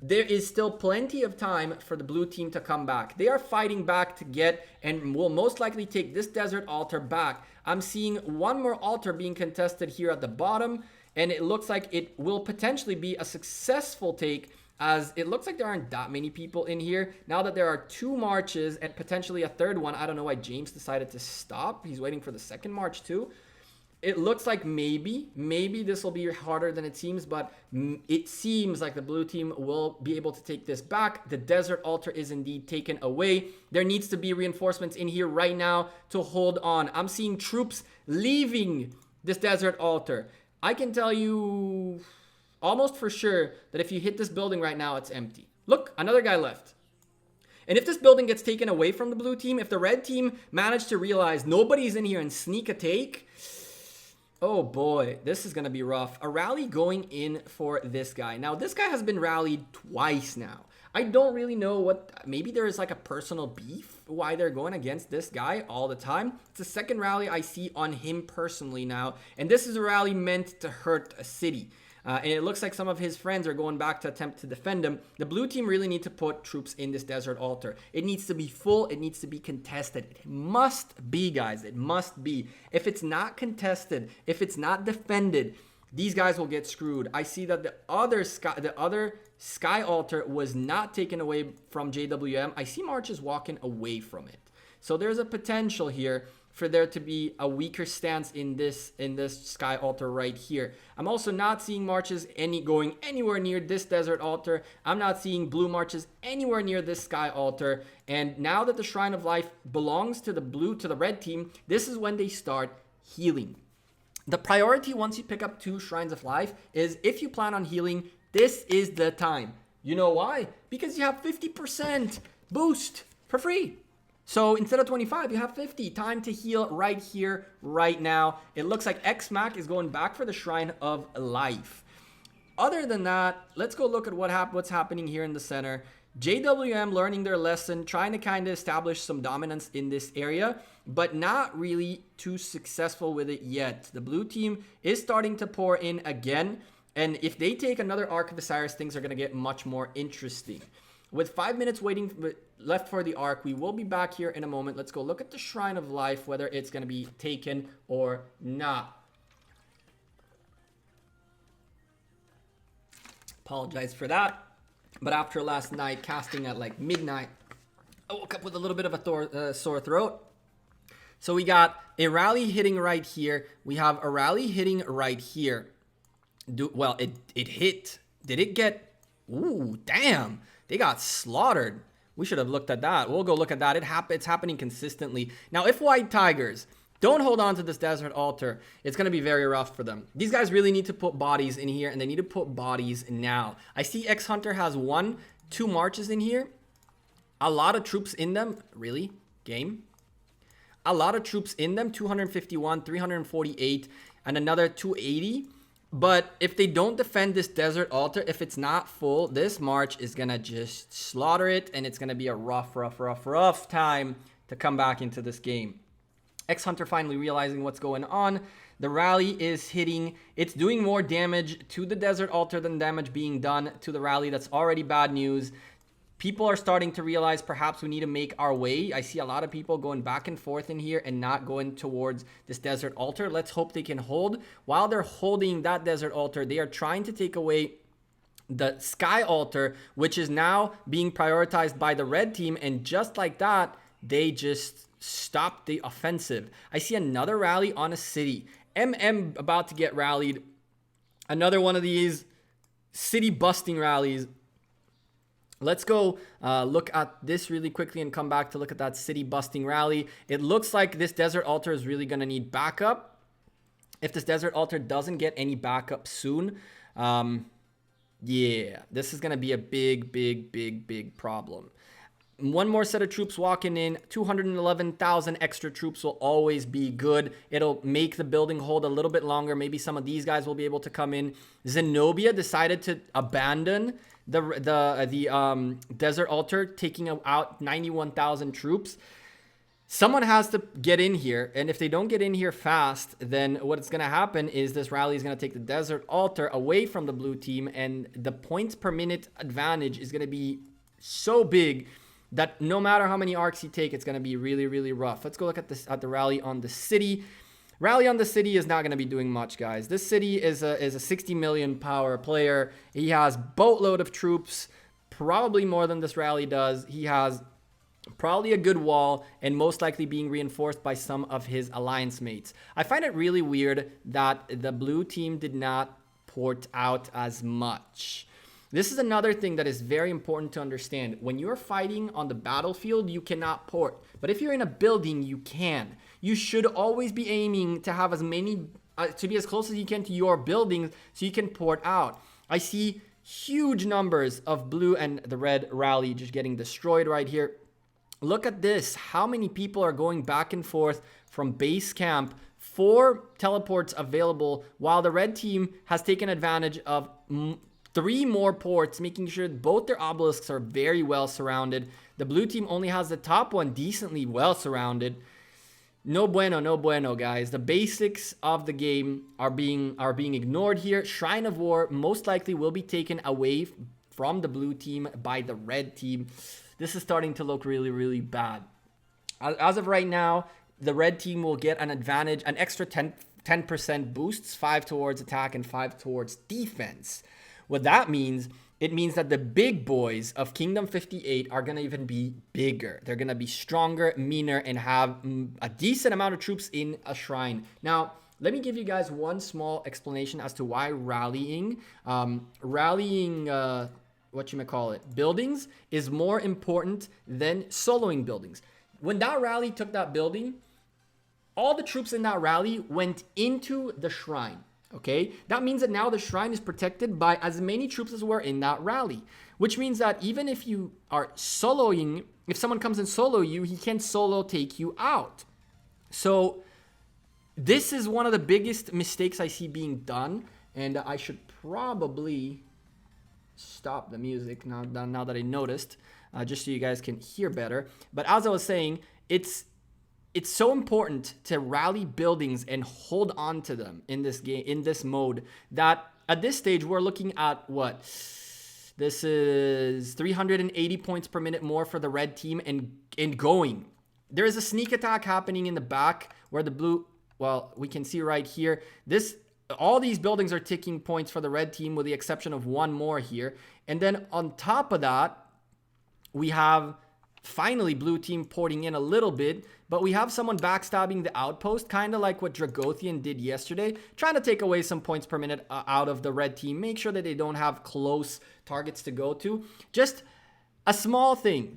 there is still plenty of time for the blue team to come back. They are fighting back to get and will most likely take this desert altar back. I'm seeing one more altar being contested here at the bottom, and it looks like it will potentially be a successful take, as it looks like there aren't that many people in here. Now that there are 2 marches and potentially a third one, I don't know why James decided to stop. He's waiting for the second march too. It looks like maybe this will be harder than it seems, but it seems like the blue team will be able to take this back. The desert altar is indeed taken away. There needs to be reinforcements in here right now to hold on. I'm seeing troops leaving this desert altar. I can tell you almost for sure that if you hit this building right now, it's empty. Look, another guy left. And if this building gets taken away from the blue team, if the red team managed to realize nobody's in here and sneak a take, oh boy, this is going to be rough. A rally going in for this guy. Now, this guy has been rallied twice now. I don't really know what, maybe there is like a personal beef why they're going against this guy all the time. It's the second rally I see on him personally now. And this is a rally meant to hurt a city. And it looks like some of his friends are going back to attempt to defend him. The blue team really need to put troops in this desert altar. It needs to be full. It needs to be contested. It must be, guys. It must be. If it's not contested, if it's not defended, these guys will get screwed. I see that the other sky altar was not taken away from JWM. I see marches walking away from it. So there's a potential here for there to be a weaker stance in this sky altar right here. I'm also not seeing marches going anywhere near this desert altar. I'm not seeing blue marches anywhere near this sky altar. And now that the Shrine of Life belongs to the red team, this is when they start healing. The priority once you pick up 2 Shrines of Life is if you plan on healing, this is the time. You know why? Because you have 50% boost for free. So instead of 25, you have 50. Time to heal right here, right now. It looks like X-Mac is going back for the Shrine of Life. Other than that, let's go look at what's happening here in the center. JWM learning their lesson, trying to kind of establish some dominance in this area, but not really too successful with it yet. The blue team is starting to pour in again, and if they take another Ark of Osiris, things are going to get much more interesting. With 5 minutes waiting left for the Ark, we will be back here in a moment. Let's go look at the Shrine of Life, whether it's going to be taken or not. Apologize for that. But after last night, casting at like midnight, I woke up with a little bit of a sore throat. So we got a rally hitting right here. We have a rally hitting right here. Well, it hit. Did it get... Ooh, damn. They got slaughtered. We should have looked at that. We'll go look at that. It's happening consistently. Now, if White Tigers don't hold on to this desert altar, it's going to be very rough for them. These guys really need to put bodies in here, and they need to put bodies now. I see X Hunter has 1-2 marches in here. A lot of troops in them. Really? Game? A lot of troops in them. 251, 348, and another 280. But if they don't defend this desert altar, if it's not full, this march is going to just slaughter it, and it's going to be a rough time to come back into this game. X-Hunter finally realizing what's going on. The rally is hitting. It's doing more damage to the desert altar than damage being done to the rally. That's already bad news. People are starting to realize perhaps we need to make our way. I see a lot of people going back and forth in here and not going towards this desert altar. Let's hope they can hold. While they're holding that desert altar, they are trying to take away the sky altar, which is now being prioritized by the red team. And just like that, they just stopped the offensive. I see another rally on a city. MM about to get rallied. Another one of these city busting rallies. Let's go look at this really quickly and come back to look at that city busting rally. It looks like this desert altar is really going to need backup. If this desert altar doesn't get any backup soon, yeah, this is going to be a big problem. One more set of troops walking in. 211,000 extra troops will always be good. It'll make the building hold a little bit longer. Maybe some of these guys will be able to come in. Zenobia decided to abandon the Desert Altar taking out 91,000 troops. Someone has to get in here, and if they don't get in here fast, then what's going to happen is this rally is going to take the Desert Altar away from the blue team, and the points per minute advantage is going to be so big that no matter how many arcs you take, it's going to be really, really rough. Let's go look at this, at the rally on the city. Rally on the city is not going to be doing much, guys. This city is a 60 million power player. He has boatload of troops, probably more than this rally does. He has probably a good wall, and most likely being reinforced by some of his alliance mates. I find it really weird that the blue team did not port out as much. This is another thing that is very important to understand. When you're fighting on the battlefield, you cannot port. But if you're in a building, you can. You should always be aiming to have as many, to be as close as you can to your buildings so you can port out. I see huge numbers of blue and the red rally just getting destroyed right here. Look at this. How many people are going back and forth from base camp? 4 teleports available, while the red team has taken advantage of 3 more ports, making sure both their obelisks are very well surrounded. The blue team only has the top one decently well surrounded. No bueno, guys. The basics of the game are being ignored here. Shrine of War most likely will be taken away from the blue team by the red team. This is starting to look really, really bad. As of right now, the red team will get an advantage, an extra 10% boosts, 5 towards attack and 5 towards defense. What that means, it means that the big boys of Kingdom 58 are going to even be bigger. They're going to be stronger, meaner, and have a decent amount of troops in a shrine. Now, let me give you guys one small explanation as to why rallying buildings is more important than soloing buildings. When that rally took that building, all the troops in that rally went into the shrine. Okay, that means that now the shrine is protected by as many troops as were in that rally, which means that even if you are soloing, if someone comes and solo you, he can solo take you out. So this is one of the biggest mistakes I see being done, and I should probably stop the music now that I noticed, just so you guys can hear better. But as I was saying, it's so important to rally buildings and hold on to them in this game, in this mode, that at this stage we're looking at what? This is 380 points per minute more for the red team and going. There is a sneak attack happening in the back where the blue, well, we can see right here, all these buildings are ticking points for the red team with the exception of one more here. And then on top of that, we have finally blue team porting in a little bit, but we have someone backstabbing the outpost, kind of like what Dragothian did yesterday, trying to take away some points per minute out of the red team, make sure that they don't have close targets to go to. Just a small thing,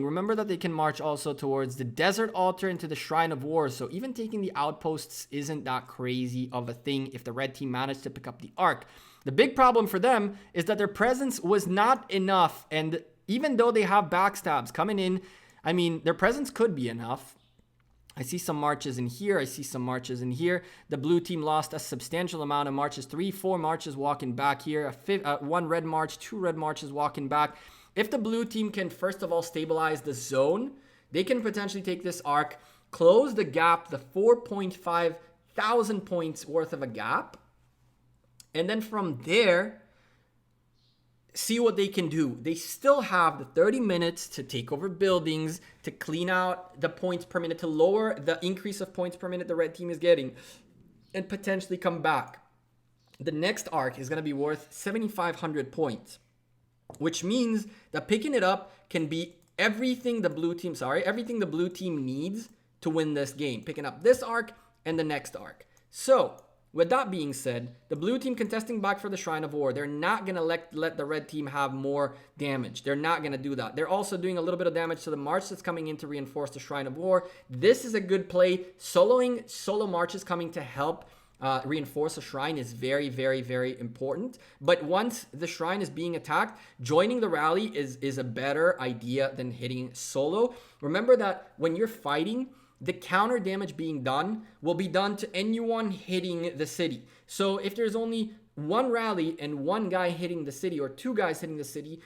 Remember that they can march also towards the Desert Altar into the Shrine of War, so even taking the outposts isn't that crazy of a thing if the red team managed to pick up the Ark. The big problem for them is that their presence was not enough, and even though they have backstabs coming in, I mean, their presence could be enough. I see some marches in here. I see some marches in here. The blue team lost a substantial amount of marches. 3-4 marches walking back here. 1 red march, 2 red marches walking back. If the blue team can, first of all, stabilize the zone, they can potentially take this arc, close the gap, the 4.5 thousand points worth of a gap. And then from there, see what they can do. They still have the 30 minutes to take over buildings, to clean out the points per minute, to lower the increase of points per minute the red team is getting, and potentially come back. The next arc is going to be worth 7,500 points, which means that picking it up can be everything the blue team needs to win this game. Picking up this arc and the next arc. So, with that being said, the blue team contesting back for the Shrine of War, they're not going to let the red team have more damage. They're not going to do that. They're also doing a little bit of damage to the march that's coming in to reinforce the Shrine of War. This is a good play. Solo marches coming to help reinforce a shrine is very, very, very important. But once the shrine is being attacked, joining the rally is a better idea than hitting solo. Remember that when you're fighting, the counter damage being done will be done to anyone hitting the city. So if there's only one rally and one guy hitting the city, or two guys hitting the city,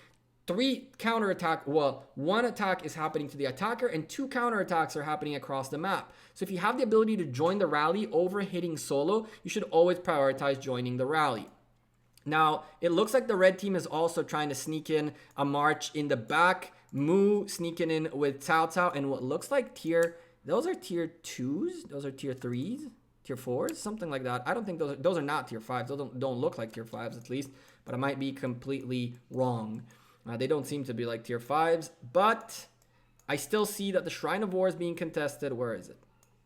three counterattack. Well, one attack is happening to the attacker and two counterattacks are happening across the map. So if you have the ability to join the rally over hitting solo, you should always prioritize joining the rally. Now, it looks like the red team is also trying to sneak in a march in the back. Mu sneaking in with Cao Cao and what looks like those are tier 2s, those are tier 3s, tier 4s, something like that. I don't think those are not tier 5s. Those don't look like tier 5s at least, but I might be completely wrong. They don't seem to be like tier 5s, but I still see that the Shrine of War is being contested. Where is it?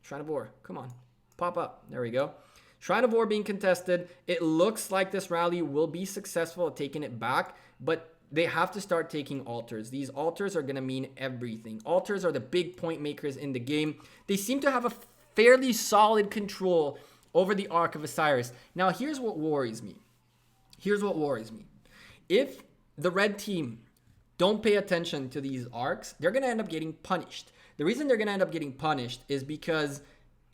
Shrine of War, come on, pop up. There we go. Shrine of War being contested. It looks like this rally will be successful at taking it back, but they have to start taking altars. These altars are going to mean everything. Altars are the big point makers in the game. They seem to have a fairly solid control over the Ark of Osiris. Now, here's what worries me. If the red team don't pay attention to these arcs, they're going to end up getting punished. The reason they're going to end up getting punished is because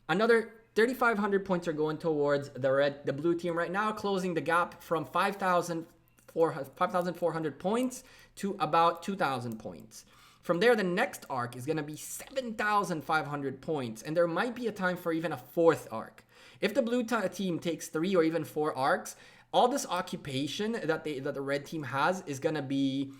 another 3,500 points are going towards the blue team right now, closing the gap from 5,400 points to about 2,000 points. From there, the next arc is going to be 7,500 points, and there might be a time for even a fourth arc. If the blue team takes 3 or even 4 arcs, all this occupation that the red team has is going to be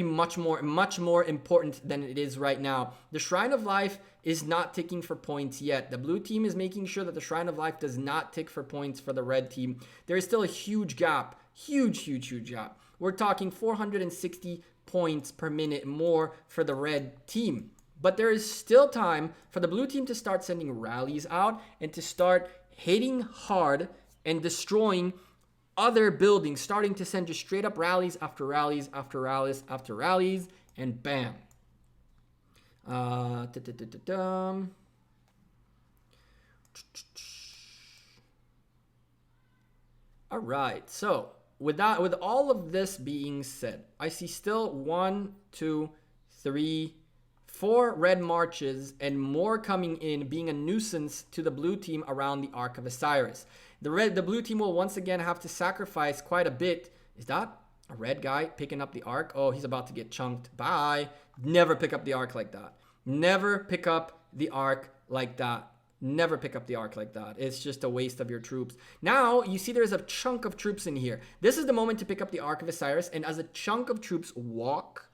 much more important than it is right now. The Shrine of Life is not ticking for points yet. The blue team is making sure that the Shrine of Life does not tick for points for the red team. There is still a huge gap. Huge gap. We're talking 460 points per minute more for the red team. But there is still time for the blue team to start sending rallies out and to start hitting hard and destroying other buildings, starting to send just straight up rallies after rallies after rallies after rallies, and bam. All right, so with all of this being said, I see still 1, 2, 3, 4 red marches and more coming in, being a nuisance to the blue team around the Ark of Osiris. The blue team will once again have to sacrifice quite a bit. Is that a red guy picking up the Ark? Oh, he's about to get chunked. Bye. Never pick up the Ark like that. Never pick up the Ark like that. Never pick up the Ark like that. It's just a waste of your troops. Now, you see there's a chunk of troops in here. This is the moment to pick up the Ark of Osiris, and as a chunk of troops walk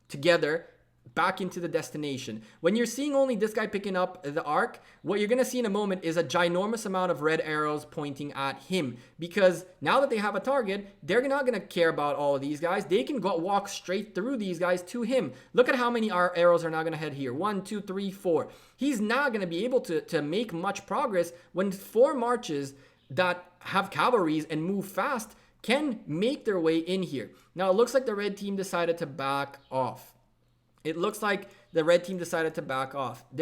together back into the destination. When you're seeing only this guy picking up the Ark, what you're going to see in a moment is a ginormous amount of red arrows pointing at him. Because now that they have a target, they're not going to care about all of these guys. They can walk straight through these guys to him. Look at how many arrows are now going to head here. 1, 2, 3, 4. He's not going to be able to make much progress when 4 marches that have cavalries and move fast can make their way in here. Now, it looks like the red team decided to back off. There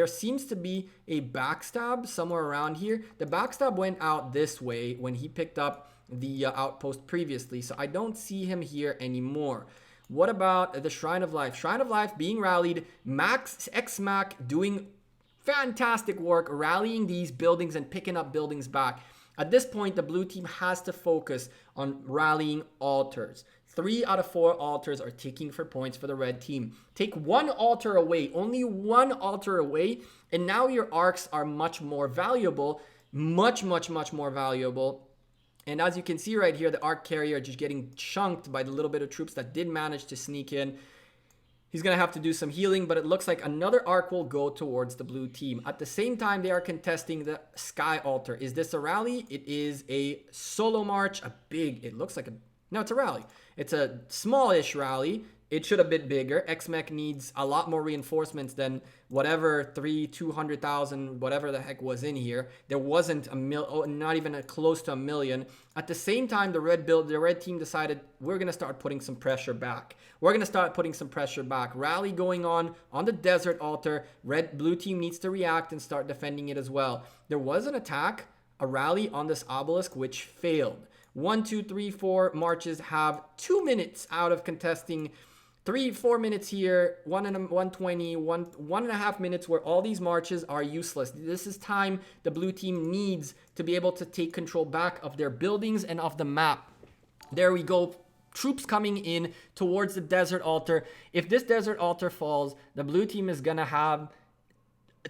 seems to be a backstab somewhere around here. The backstab went out this way when he picked up the outpost previously, so I don't see him here anymore. What about the Shrine of Life? Shrine of Life being rallied. X-Mac doing fantastic work rallying these buildings and picking up buildings back. At this point, the blue team has to focus on rallying altars. 3 out of 4 altars are ticking for points for the red team. Take 1 altar away, only 1 altar away, and now your arcs are much more valuable, much more valuable. And as you can see right here, the arc carrier just getting chunked by the little bit of troops that did manage to sneak in. He's going to have to do some healing, but it looks like another arc will go towards the blue team. At the same time, they are contesting the Sky Altar. Is this a rally? It is a solo march, no, it's a rally. It's a smallish rally. It should have been bigger. X-Mech needs a lot more reinforcements than whatever 200,000, whatever the heck was in here. There wasn't not even close to 1 million. At the same time, the red team decided we're going to start putting some pressure back. Rally going on the desert altar. Blue team needs to react and start defending it as well. There was an attack, a rally on this obelisk, which failed. 1, 2, 3, 4 marches have 2 minutes out of contesting 3-4 minutes here, 120, 1.5 minutes where all these marches are useless. This is time the blue team needs to be able to take control back of their buildings and of the map. There we go. Troops coming in towards the desert altar. If this desert altar falls, the blue team is going to have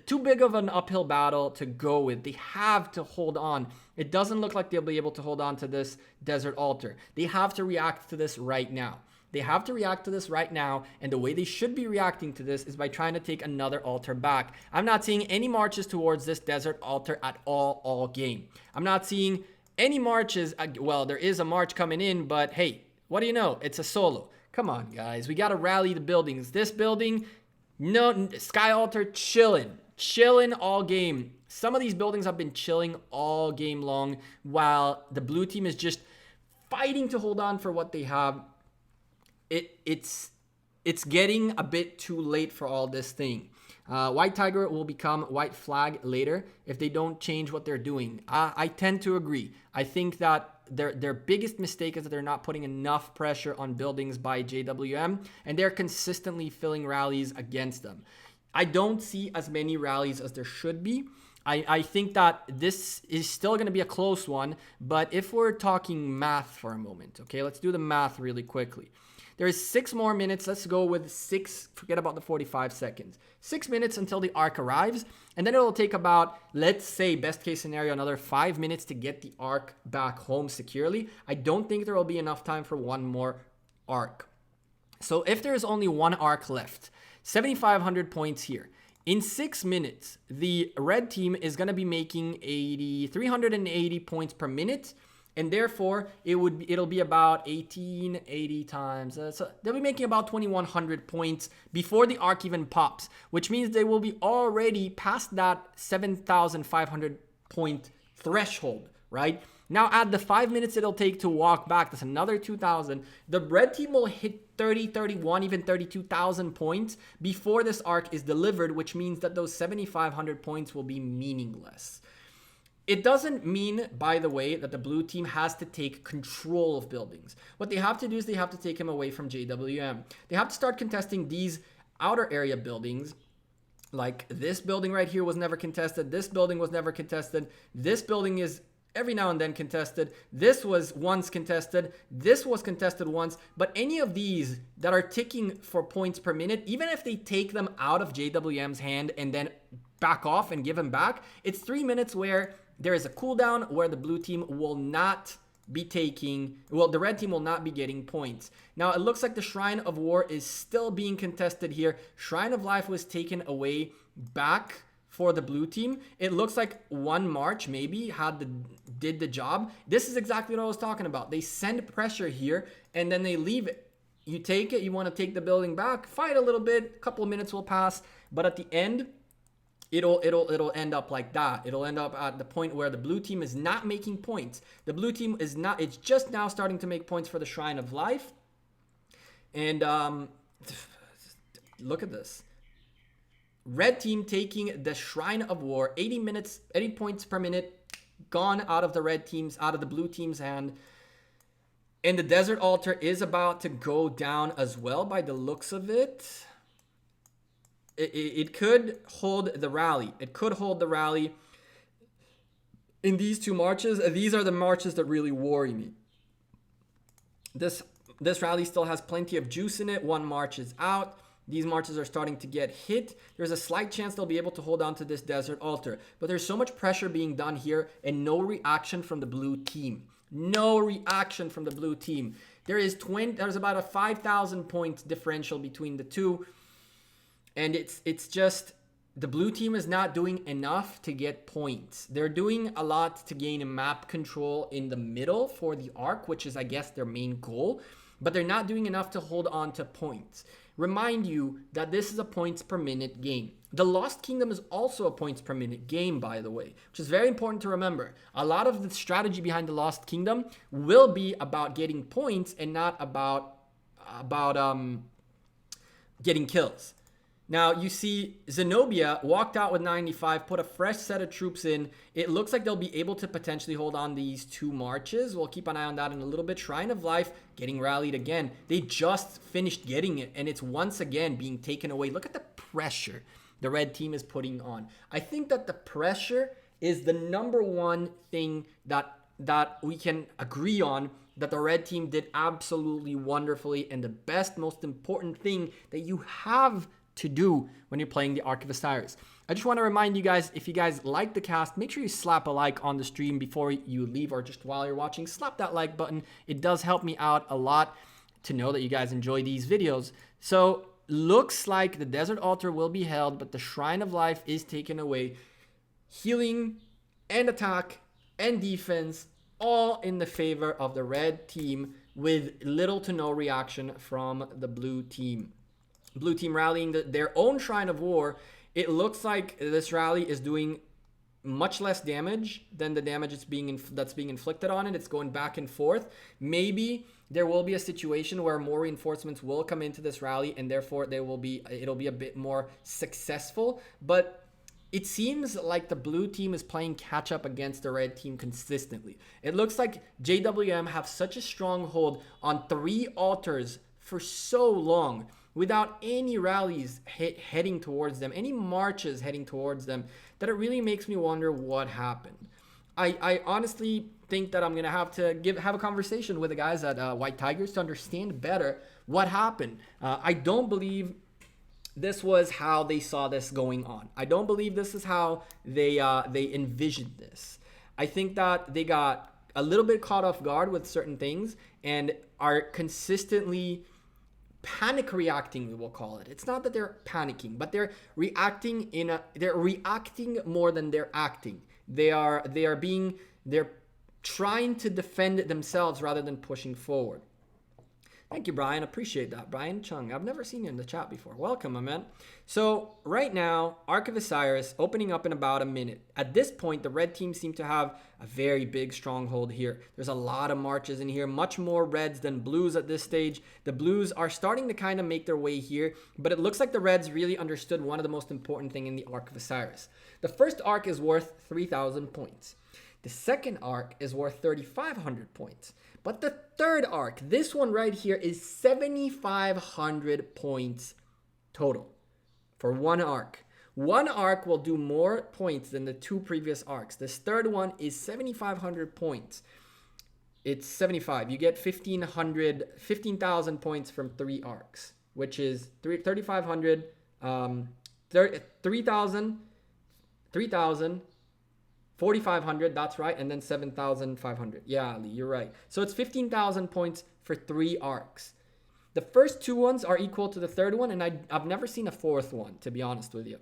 too big of an uphill battle to go with. They have to hold on. It doesn't look like they'll be able to hold on to this desert altar. They have to react to this right now. They have to react to this right now, and the way they should be reacting to this is by trying to take another altar back. I'm not seeing any marches towards this desert altar at all game. I'm not seeing any marches. Well, there is a march coming in, but hey, what do you know? It's a solo. Come on, guys. We got to rally the buildings. This building, no, Sky Altar chilling all game. Some of these buildings have been chilling all game long, while the blue team is just fighting to hold on for what they have. It's getting a bit too late for all this thing. White Tiger will become White Flag later if they don't change what they're doing. I tend to agree. I think that their biggest mistake is that they're not putting enough pressure on buildings by JWM, and they're consistently filling rallies against them. I don't see as many rallies as there should be. I think that this is still going to be a close one, but if we're talking math for a moment, okay, let's do the math really quickly. There is 6 more minutes. Let's go with 6. Forget about the 45 seconds. 6 minutes until the Ark arrives. And then it'll take about, let's say, best case scenario, another 5 minutes to get the Ark back home securely. I don't think there will be enough time for one more Ark. So if there is only one Ark left, 7,500 points here. In 6 minutes, the red team is going to be making 380 points per minute. And therefore, it'll be about 1880 times. So they'll be making about 2,100 points before the Ark even pops, which means they will be already past that 7,500 point threshold, right? Now add the 5 minutes it'll take to walk back. That's another 2,000. The red team will hit 30, 31, even 32,000 points before this Ark is delivered, which means that those 7,500 points will be meaningless. It doesn't mean, by the way, that the blue team has to take control of buildings. What they have to do is they have to take him away from JWM. They have to start contesting these outer area buildings. Like this building right here was never contested. This building was never contested. This building is every now and then contested. This was once contested. This was contested once. But any of these that are ticking for points per minute, even if they take them out of JWM's hand and then back off and give them back, it's 3 minutes where there is a cooldown where the blue team will not be taking, well, the red team will not be getting points. Now, it looks like the Shrine of War is still being contested here. Shrine of Life was taken away back for the blue team. It looks like one march maybe did the job. This is exactly what I was talking about. They send pressure here and then they leave it. You take it, you want to take the building back, fight a little bit, a couple of minutes will pass, but at the end, it'll end up like that. It'll end up at the point where the blue team is not making points. The blue team is not, it's just now starting to make points for the Shrine of Life. And look at this. Red team taking the Shrine of War, 80 points per minute, gone out of the blue team's hand. And the Desert Altar is about to go down as well by the looks of it. It could hold the rally. It could hold the rally in these 2 marches. These are the marches that really worry me. This rally still has plenty of juice in it. 1 march is out. These marches are starting to get hit. There's a slight chance they'll be able to hold on to this Desert Altar. But there's so much pressure being done here and no reaction from the blue team. No reaction from the blue team. There's about a 5,000 point differential between the two. And it's just the blue team is not doing enough to get points. They're doing a lot to gain a map control in the middle for the Ark, which is, I guess, their main goal. But they're not doing enough to hold on to points. Remind you that this is a points per minute game. The Lost Kingdom is also a points per minute game, by the way, which is very important to remember. A lot of the strategy behind the Lost Kingdom will be about getting points and not about getting kills. Now you see Zenobia walked out with 95, put a fresh set of troops in. It looks like they'll be able to potentially hold on these 2 marches. We'll keep an eye on that in a little bit. Shrine of Life getting rallied again. They just finished getting it, and it's once again being taken away. Look at the pressure the red team is putting on. I think that the pressure is the number one thing that we can agree on that the red team did absolutely wonderfully, and the best, most important thing that you have to do when you're playing the Ark of Osiris. I just want to remind you guys, if you guys like the cast, make sure you slap a like on the stream before you leave or just while you're watching. Slap that like button. It does help me out a lot to know that you guys enjoy these videos. So looks like the Desert Altar will be held, but the Shrine of Life is taken away. Healing and attack and defense all in the favor of the red team with little to no reaction from the blue team. Blue team rallying their own Shrine of War. It looks like this rally is doing much less damage than the damage that's being inflicted on it. It's going back and forth. Maybe there will be a situation where more reinforcements will come into this rally, and therefore it'll be a bit more successful. But it seems like the blue team is playing catch up against the red team consistently. It looks like JWM have such a strong hold on 3 altars for so long, without any rallies heading towards them, any marches heading towards them, that it really makes me wonder what happened. I honestly think that I'm going to have a conversation with the guys at White Tigers to understand better what happened. I don't believe this was how they saw this going on. I don't believe this is how they envisioned this. I think that they got a little bit caught off guard with certain things and are consistently panic reacting, we will call it. It's not that they're panicking, but they're reacting more than they're acting. They're trying to defend themselves rather than pushing forward. Thank you, Brian. Appreciate that. Brian Chung. I've never seen you in the chat before. Welcome, my man. So right now, Ark of Osiris opening up in about a minute. At this point, the red team seem to have a very big stronghold here. There's a lot of marches in here, much more reds than blues at this stage. The blues are starting to kind of make their way here, but it looks like the reds really understood one of the most important thing in the Ark of Osiris. The first Ark is worth 3,000 points. The second Ark is worth 3,500 points. But the third Ark, this one right here, is 7,500 points total for one Ark. One Ark will do more points than the 2 previous Arks. This third one is 7,500 points. It's 75. You get 15,000 points from 3 Arks, which is 3,500, 3,000, 4,500, that's right, and then 7,500. Yeah, Ali, you're right. So it's 15,000 points for 3 Arks. The first 2 ones are equal to the third one, and I've never seen a 4th one, to be honest with you.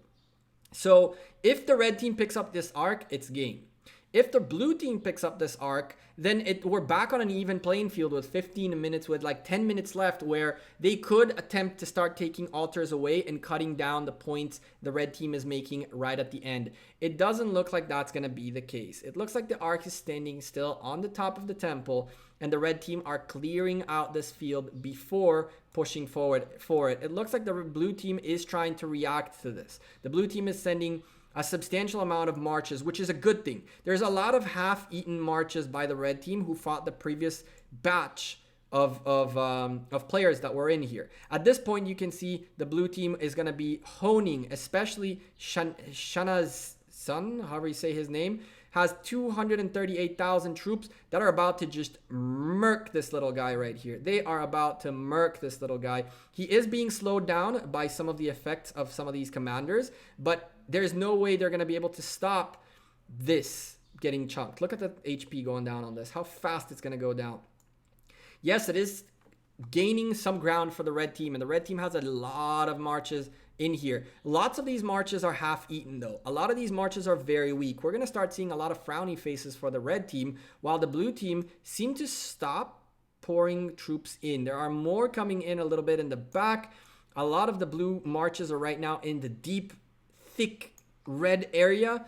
So if the red team picks up this Ark, it's game. If the blue team picks up this Ark, then we're back on an even playing field with 15 minutes, with like 10 minutes left, where they could attempt to start taking altars away and cutting down the points the red team is making right at the end. It doesn't look like that's going to be the case. It looks like the Ark is standing still on the top of the temple, and the red team are clearing out this field before pushing forward for it. It looks like the blue team is trying to react to this. The blue team is sending a substantial amount of marches, which is a good thing. There's a lot of half-eaten marches by the red team who fought the previous batch of players that were in here. At this point, you can see the blue team is going to be honing, especially Shana's son, however you say his name, has 238,000 troops that are about to just murk this little guy right here. They are about to murk this little guy. He is being slowed down by some of the effects of some of these commanders, but there's no way they're going to be able to stop this getting chunked. Look at the HP going down on this, how fast it's going to go down. Yes, it is gaining some ground for the red team, and the red team has a lot of marches in here. Lots of these marches are half-eaten though. A lot of these marches are very weak. We're going to start seeing a lot of frowny faces for the red team, while the blue team seem to stop pouring troops in. There are more coming in a little bit in the back. A lot of the blue marches are right now in the deep, thick red area.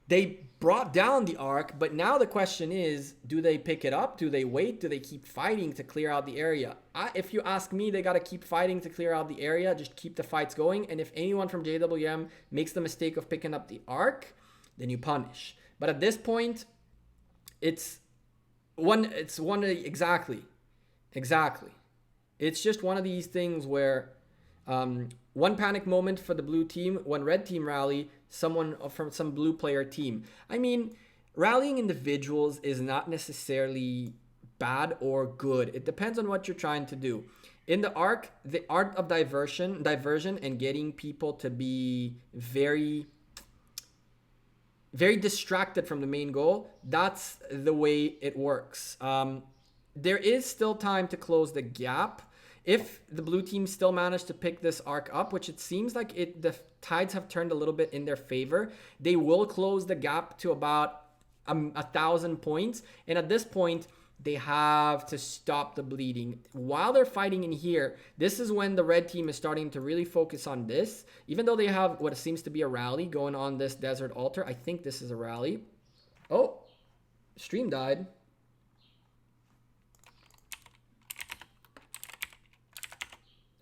They brought down the Ark, but now the question is, do they pick it up? Do they wait? Do they keep fighting to clear out the area? If you ask me, they got to keep fighting to clear out the area. Just keep the fights going. And if anyone from JWM makes the mistake of picking up the Ark, then you punish. But at this point, it's exactly. It's just one of these things where one panic moment for the blue team, one red team rally, someone from some blue player team. I mean, rallying individuals is not necessarily bad or good. It depends on what you're trying to do. In the Ark, the art of diversion and getting people to be very, very distracted from the main goal, that's the way it works. There is still time to close the gap. If the blue team still managed to pick this Ark up, which it seems like the tides have turned a little bit in their favor, they will close the gap to about 1,000 points. And at this point, they have to stop the bleeding. While they're fighting in here, this is when the red team is starting to really focus on this. Even though they have what seems to be a rally going on this desert altar, I think this is a rally. Oh, stream died.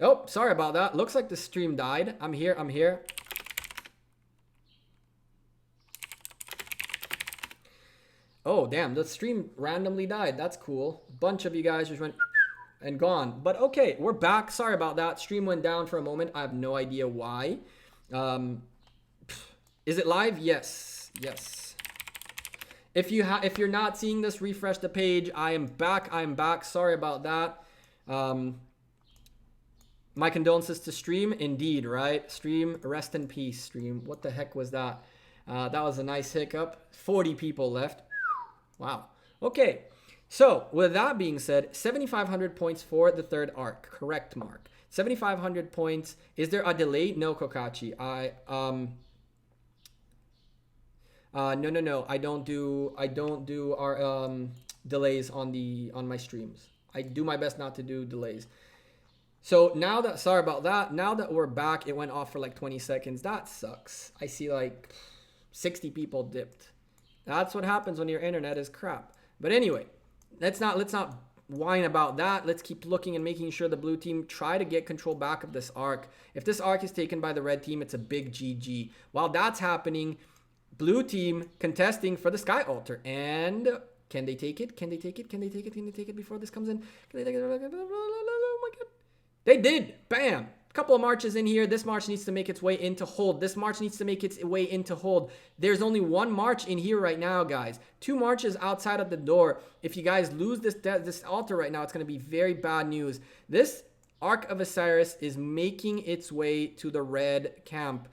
Oh, sorry about that. Looks like the stream died. I'm here. Oh, damn. The stream randomly died. That's cool. Bunch of you guys just went and gone. But okay, we're back. Sorry about that. Stream went down for a moment. I have no idea why. Is it live? Yes. If you're not seeing this, refresh the page. I am back. Sorry about that. My condolences to Stream. Indeed, right? Stream, rest in peace, Stream. What the heck was that? That was a nice hiccup. 40 people left. Wow. Okay. So, with that being said, 7,500 points for the third Ark. Correct, Mark. 7,500 points. Is there a delay? No, Kokachi. No. I don't do our delays on my streams. I do my best not to do delays. So now that, sorry about that. Now that we're back, it went off for like 20 seconds. That sucks. I see like 60 people dipped. That's what happens when your internet is crap. But anyway, let's not whine about that. Let's keep looking and making sure the blue team try to get control back of this Ark. If this Ark is taken by the red team, it's a big GG. While that's happening, blue team contesting for the Sky Altar. And can they take it? Can they take it before this comes in? Can they take it? Oh my God. They did. Bam. A couple of marches in here. This march needs to make its way into hold. This march needs to make its way into hold. There's only one march in here right now, guys. 2 marches outside of the door. If you guys lose this altar right now, it's going to be very bad news. This Ark of Osiris is making its way to the red camp.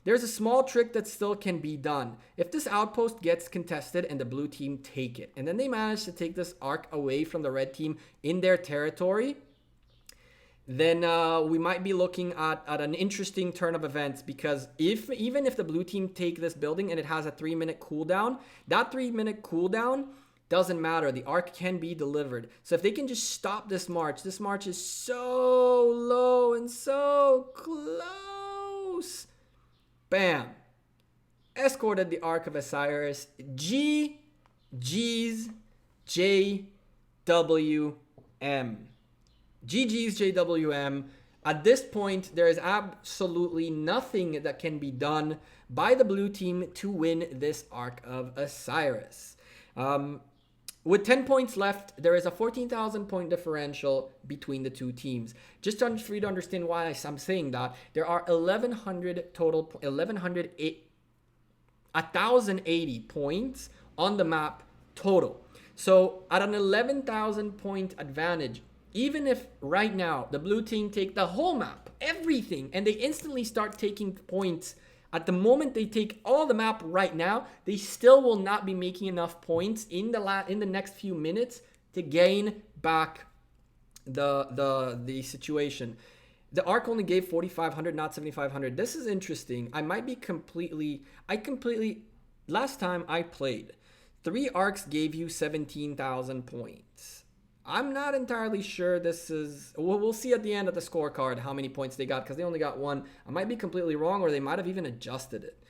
There's a small trick that still can be done. If this outpost gets contested and the blue team take it, and then they manage to take this Ark away from the red team in their territory, then we might be looking at an interesting turn of events, because even if the blue team take this building and it has a 3-minute cooldown, that 3-minute cooldown doesn't matter. The Ark can be delivered. So if they can just stop this march is so low and so close. Bam. Escorted the Ark of Osiris. GG's JWM. GG's JWM. At this point, there is absolutely nothing that can be done by the blue team to win this Ark of Osiris. With 10 points left, there is a 14,000 point differential between the two teams. Just for you to understand why I'm saying that, there are 1,080 points on the map total. So at an 11,000 point advantage, even if right now the blue team take the whole map, everything, and they instantly start taking points, at the moment they take all the map right now, they still will not be making enough points in the next few minutes to gain back the situation. The Ark only gave 4,500, not 7,500. This is interesting. Last time I played, 3 Arks gave you 17,000 points. I'm not entirely sure this is... We'll see at the end of the scorecard how many points they got, because they only got 1. I might be completely wrong, or they might have even adjusted it.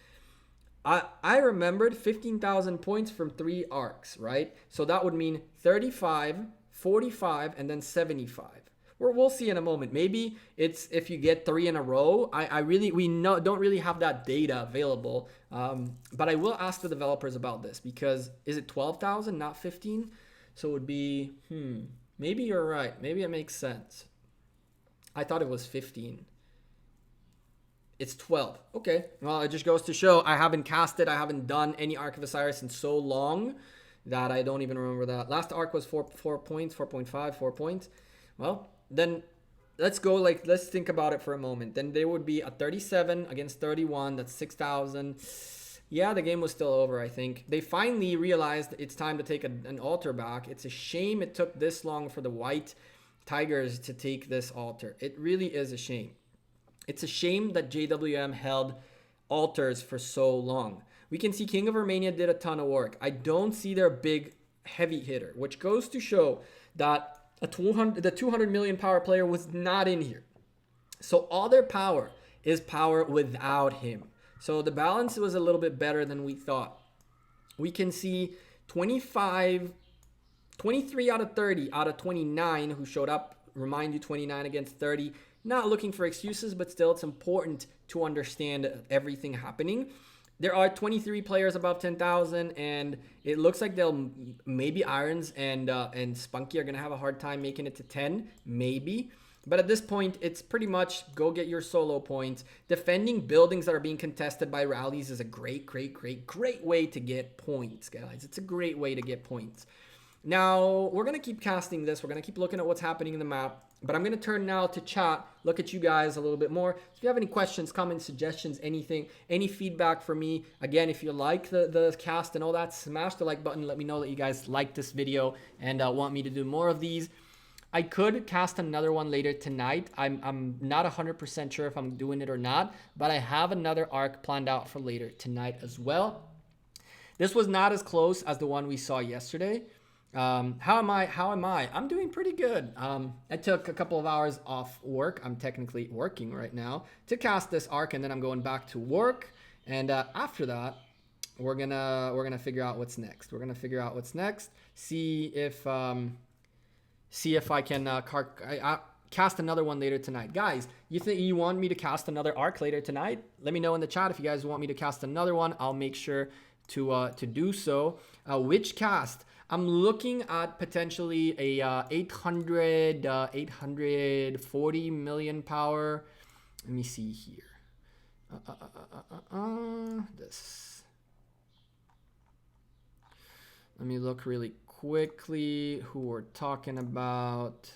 I remembered 15,000 points from 3 arcs, right? So that would mean 35, 45, and then 75. We'll see in a moment. Maybe it's if you get 3 in a row. Don't really have that data available. But I will ask the developers about this, because is it 12,000, not 15? So it would be, maybe you're right. Maybe it makes sense. I thought it was 15. It's 12. Okay. Well, it just goes to show I haven't casted. I haven't done any Ark of Osiris in so long that I don't even remember that. Last arc was 4 points, 4.5, 4 points. Well, then let's think about it for a moment. Then there would be a 37 against 31. That's 6,000. Yeah, the game was still over, I think. They finally realized it's time to take an altar back. It's a shame it took this long for the white tigers to take this altar. It really is a shame. It's a shame that JWM held altars for so long. We can see King of Romania did a ton of work. I don't see their big heavy hitter, which goes to show that the 200 million power player was not in here. So all their power is power without him. So the balance was a little bit better than we thought. We can see 23 out of 30 out of 29 who showed up. Remind you, 29 against 30. Not looking for excuses, but still it's important to understand everything happening. There are 23 players above 10,000, and it looks like maybe Irons and Spunky are going to have a hard time making it to 10, maybe. But at this point, it's pretty much go get your solo points. Defending buildings that are being contested by rallies is a great way to get points, guys. It's a great way to get points. Now, we're going to keep casting this. We're going to keep looking at what's happening in the map. But I'm going to turn now to chat, look at you guys a little bit more. So if you have any questions, comments, suggestions, anything, any feedback for me, again, if you like the cast and all that, smash the like button. Let me know that you guys like this video and want me to do more of these. I could cast another one later tonight. I'm not 100% sure if I'm doing it or not, but I have another arc planned out for later tonight as well. This was not as close as the one we saw yesterday. How am I? I'm doing pretty good. I took a couple of hours off work. I'm technically working right now to cast this arc, and then I'm going back to work. And after that, we're gonna figure out what's next. See if I can cast another one later tonight. Guys, you think you want me to cast another arc later tonight? Let me know in the chat if you guys want me to cast another one. I'll make sure to do so. Which cast? I'm looking at potentially a 840 million power. Let me see here. This. Let me look really quickly who we're talking about.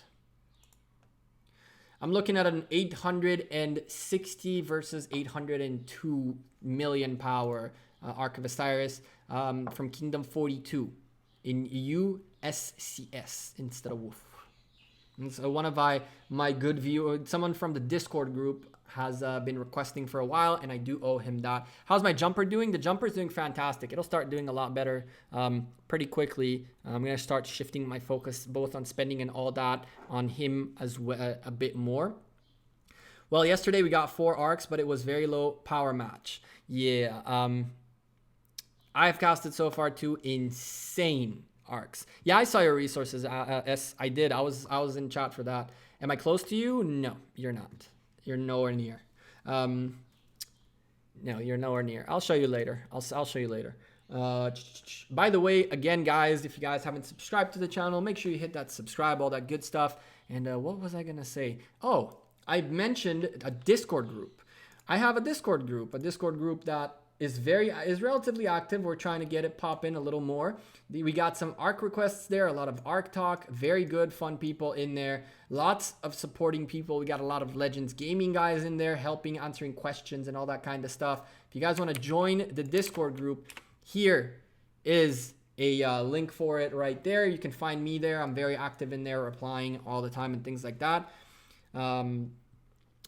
I'm looking at an 860 versus 802 million power Ark of Osiris from Kingdom 42. In USCS instead of WOOF. And so one of my good viewers, someone from the Discord group, has been requesting for a while, and I do owe him that. How's my jumper doing? The jumper's doing fantastic. It'll start doing a lot better pretty quickly. I'm going to start shifting my focus both on spending and all that on him as well, a bit more. Well, yesterday we got 4 arcs, but it was very low power match. Yeah, I've casted so far 2 insane arcs. Yeah, I saw your resources. Yes, I did. I was in chat for that. Am I close to you? No, you're not. You're nowhere near. No, you're nowhere near. I'll show you later. I'll show you later. By the way, again, guys, if you guys haven't subscribed to the channel, make sure you hit that subscribe, all that good stuff. And what was I gonna say? Oh, I mentioned a Discord group. I have a Discord group that is relatively active. We're trying to get it popping a little more. We got some arc requests there, a lot of arc talk, very good, fun people in there. Lots of supporting people. We got a lot of Legends Gaming guys in there helping, answering questions and all that kind of stuff. If you guys want to join the Discord group, here is a link for it right there. You can find me there. I'm very active in there, replying all the time and things like that.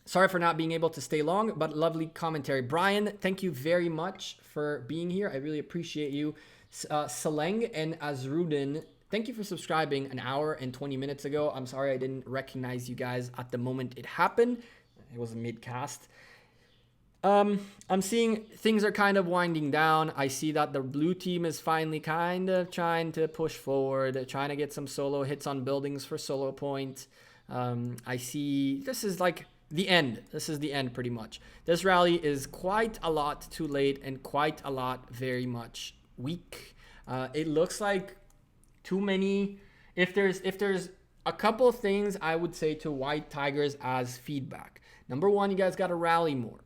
Sorry for not being able to stay long, but lovely commentary. Brian, thank you very much for being here. I really appreciate you. Seleng and Azrudin, thank you for subscribing an hour and 20 minutes ago. I'm sorry I didn't recognize you guys at the moment it happened. It was a mid-cast. I'm seeing things are kind of winding down. I see that the blue team is finally kind of trying to push forward, trying to get some solo hits on buildings for solo point. I see this is like the end. This is the end pretty much. This rally is quite a lot too late and quite a lot very much weak. It looks like too many. If there's a couple of things I would say to White Tigers as feedback. Number one, you guys got to rally more.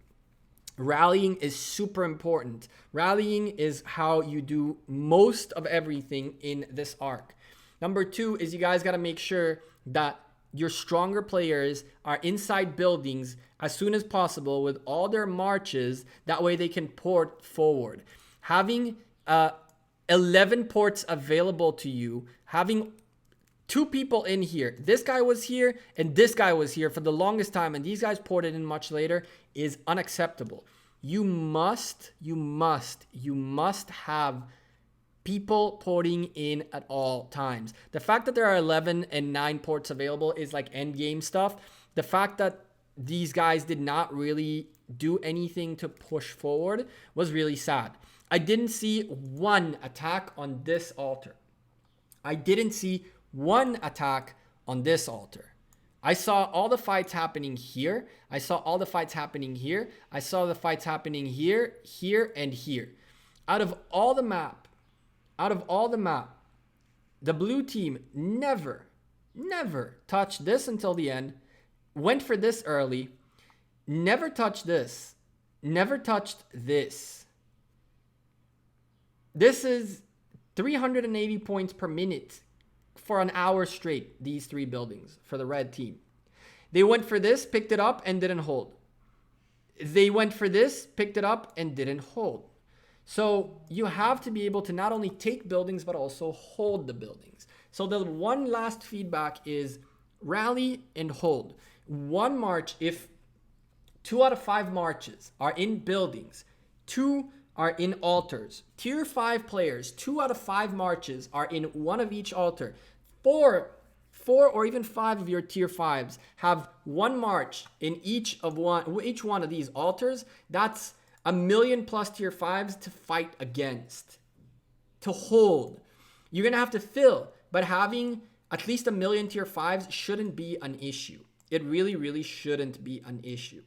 Rallying is super important. Rallying is how you do most of everything in this arc. Number two is you guys got to make sure that your stronger players are inside buildings as soon as possible with all their marches. That way they can port forward. Having 11 ports available to you, having 2 people in here. This guy was here and this guy was here for the longest time, and these guys ported in much later, is unacceptable. You must have people porting in at all times. The fact that there are 11 and 9 ports available is like end game stuff. The fact that these guys did not really do anything to push forward was really sad. I didn't see one attack on this altar. I didn't see one attack on this altar. I saw all the fights happening here. I saw all the fights happening here. I saw the fights happening here, here, and here. Out of all the map, the blue team never touched this until the end, went for this early, never touched this, never touched this. This is 380 points per minute for an hour straight, these 3 buildings for the red team. They went for this, picked it up, and didn't hold. They went for this, picked it up, and didn't hold. So you have to be able to not only take buildings, but also hold the buildings. So the one last feedback is rally and hold. One march, if 2 out of 5 marches are in buildings, 2 are in altars. Tier 5 players, 2 out of 5 marches are in one of each altar. 4 or even 5 of your tier 5s have 1 march in each one of these altars. That's 1 million plus tier 5s to fight against, to hold. You're gonna have to fill, but having at least 1 million tier 5s shouldn't be an issue. It really shouldn't be an issue.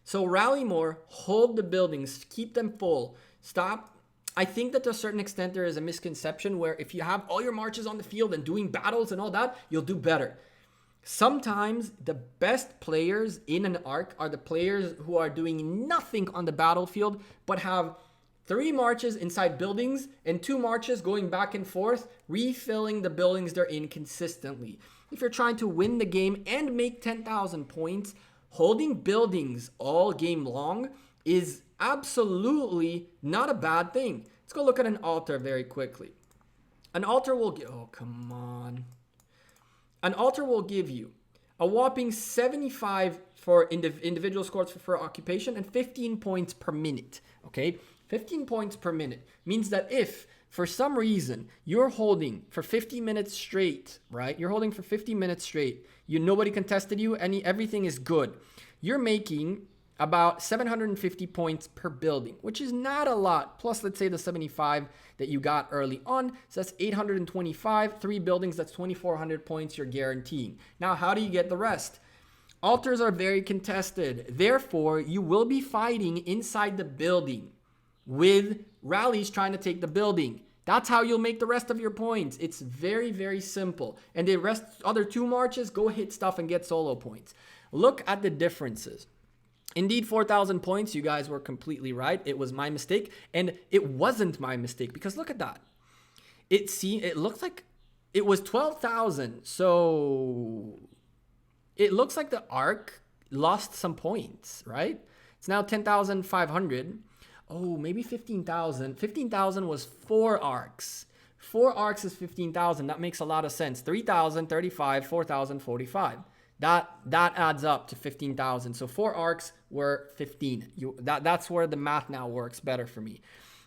So rally more, hold the buildings, keep them full. Stop. I think that to a certain extent there is a misconception where if you have all your marches on the field and doing battles and all that, you'll do better. Sometimes the best players in an arc are the players who are doing nothing on the battlefield but have 3 marches inside buildings and 2 marches going back and forth, refilling the buildings they're in consistently. If you're trying to win the game and make 10,000 points, holding buildings all game long is absolutely not a bad thing. Let's go look at an altar very quickly. An altar will give, oh, come on. An altar will give you a whopping 75 for individual scores for occupation and 15 points per minute, okay? 15 points per minute means that if for some reason you're holding for 50 minutes straight, right? You're holding for 50 minutes straight. Nobody contested you. Everything is good. You're making about 750 points per building, which is not a lot. Plus, let's say the 75 that you got early on. So that's 825. 3 buildings, that's 2,400 points you're guaranteeing. Now, how do you get the rest? Altars are very contested. Therefore, you will be fighting inside the building with rallies trying to take the building. That's how you'll make the rest of your points. It's very simple. And the rest, other 2 marches, go hit stuff and get solo points. Look at the differences. Indeed, 4,000 points, you guys were completely right. It was my mistake, and it wasn't my mistake because look at that. It looks like it was 12,000, so it looks like the arc lost some points, right? It's now 10,500. Oh, maybe 15,000. 15,000 was 4 arcs. 4 arcs is 15,000. That makes a lot of sense. 3,000, 35, 4,000, 45. That adds up to 15,000. So 4 arcs were 15. That's where the math now works better for me.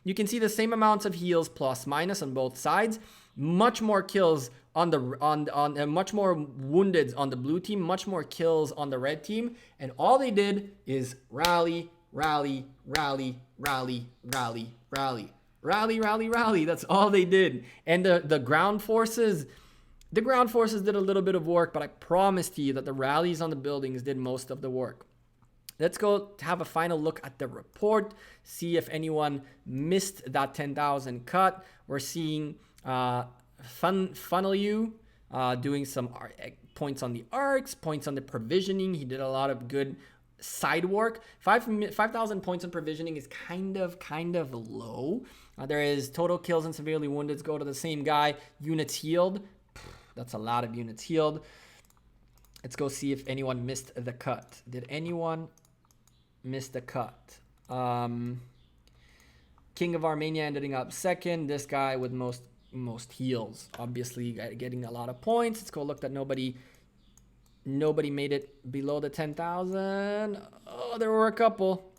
You can see the same amounts of heals plus minus on both sides. Much more kills much more woundeds on the blue team, much more kills on the red team, and all they did is rally, rally, rally, rally, rally, rally, rally, rally, rally. That's all they did. And the ground forces. The ground forces did a little bit of work, but I promise to you that the rallies on the buildings did most of the work. Let's go have a final look at the report, see if anyone missed that 10,000 cut. We're seeing Funnel You doing some points on the arcs, points on the provisioning. He did a lot of good side work. 5,000 points on provisioning is kind of low. There is total kills and severely wounded go to the same guy. Units healed. That's a lot of units healed. Let's go see if anyone missed the cut. Did anyone miss the cut? King of Armenia ending up second. This guy with most heals, obviously getting a lot of points. Let's go look that nobody made it below the 10,000. Oh, there were a couple.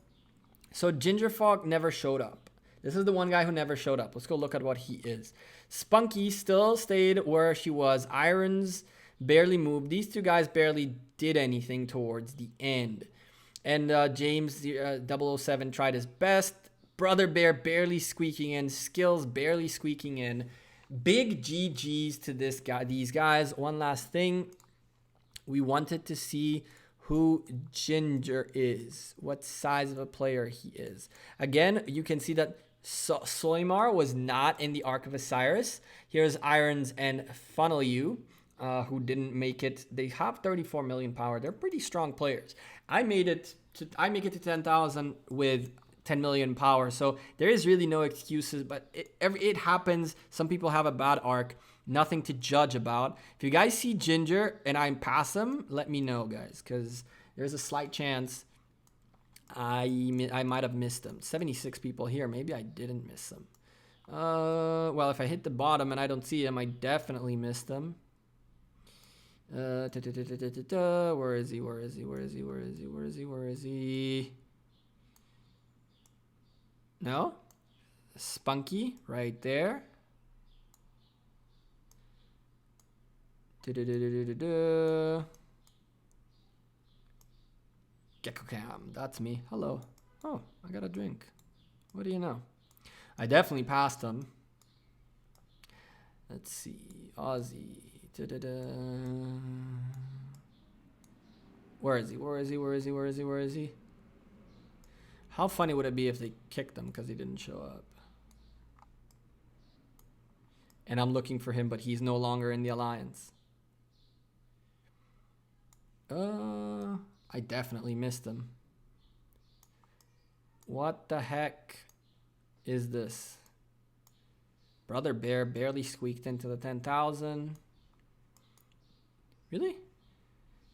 So Gingerfog never showed up. This is the one guy who never showed up. Let's go look at what he is. Spunky still stayed where she was. Irons barely moved. These two guys barely did anything towards the end. And James 007 tried his best. Brother Bear barely squeaking in. Skills barely squeaking in. Big GGs to these guys. One last thing. We wanted to see who Ginger is. What size of a player he is. Again, you can see that Solimar was not in the Ark of Osiris. Here's Irons and Funnel You, who didn't make it. They have 34 million power. They're pretty strong players. I make it to 10,000 with 10 million power. So there is really no excuses, but it happens. Some people have a bad arc. Nothing to judge about. If you guys see Ginger and I pass him, let me know, guys, because there's a slight chance I might have missed them. 76 people here. Maybe I didn't miss them. Well, if I hit the bottom and I don't see him, I definitely missed them. Where is he? Where is he? Where is he? Where is he? Where is he? Where is he? No? Spunky right there. Gecko Cam, that's me. Hello. Oh, I got a drink. What do you know? I definitely passed him. Let's see. Aussie. Where is he? Where is he? Where is he? Where is he? Where is he? How funny would it be if they kicked him because he didn't show up? And I'm looking for him, but he's no longer in the alliance. I definitely missed him. What the heck is this? Brother Bear barely squeaked into the 10,000. Really?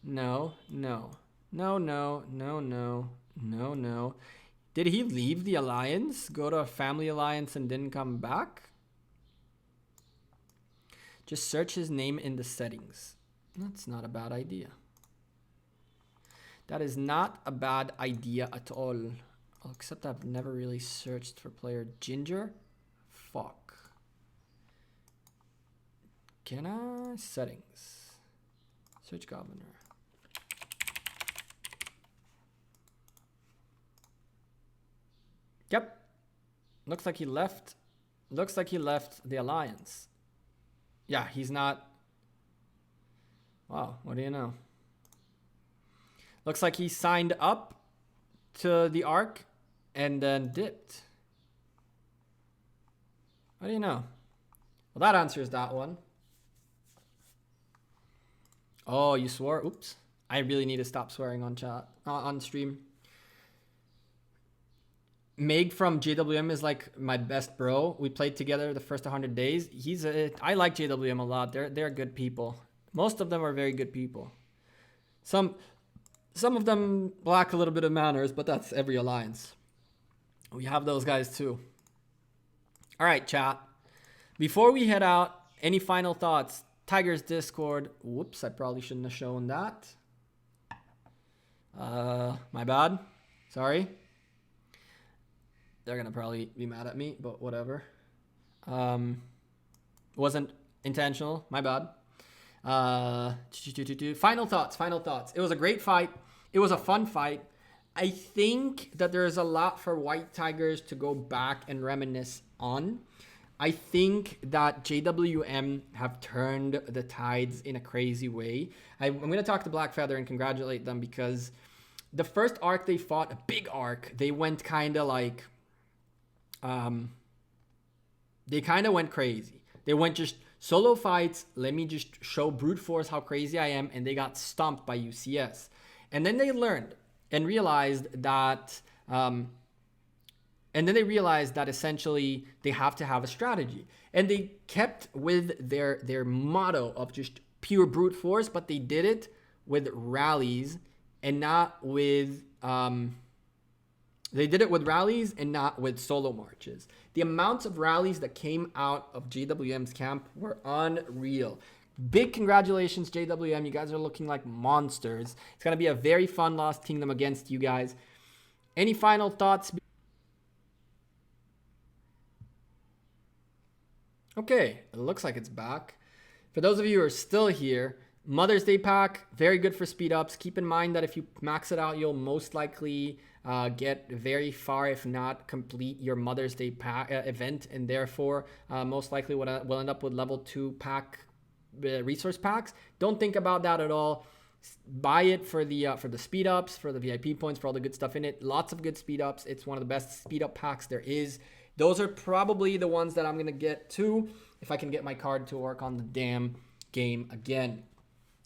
No, no. No, no, no, no, no, no. Did he leave the alliance? Go to a family alliance and didn't come back? Just search his name in the settings. That's not a bad idea. That is not a bad idea at all. Except I've never really searched for player Ginger. Fuck. Can I? Settings. Search governor. Yep. Looks like he left. Looks like he left the alliance. Yeah, he's not. Wow, what do you know? Looks like he signed up to the Ark and then dipped. What do you know? Well, that answers that one. Oh, you swore? Oops. I really need to stop swearing on chat, on stream. Meg from JWM is like my best bro. We played together the first 100 days. I like JWM a lot. They're good people. Most of them are very good people. Some of them lack a little bit of manners, but that's every alliance. We have those guys too. All right, chat. Before we head out, any final thoughts? Tiger's Discord. Whoops, I probably shouldn't have shown that. My bad. Sorry. They're gonna probably be mad at me, but whatever. Wasn't Intentional. My bad. Final thoughts. It was a great fight. It was a fun fight. I think that there's a lot for White Tigers to go back and reminisce on. I think that JWM have turned the tides in a crazy way. I'm going to talk to Blackfeather and congratulate them because the first arc they fought, a big arc, they went kind of like, they kind of went crazy. They went just solo fights. Let me just show brute force how crazy I am. And they got stomped by UCS. And then they learned and realized that, essentially they have to have a strategy. And they kept with their motto of just pure brute force, but they did it with rallies and not with, solo marches. The amounts of rallies that came out of JWM's camp were unreal. Big congratulations, JWM. You guys are looking like monsters. It's going to be a very fun Lost Kingdom against you guys. Any final thoughts? Okay, it looks like it's back. For those of you who are still here, Mother's Day pack, very good for speed ups. Keep in mind that if you max it out, you'll most likely get very far, if not complete your Mother's Day pack event, and therefore most likely will end up with level 2 pack resource packs. Don't think about that at all. Buy it for the speed ups, for the VIP points, for all the good stuff in it. Lots of good speed ups. It's one of the best speed up packs there is. Those are probably the ones that I'm gonna get to if I can get my card to work on the damn game again.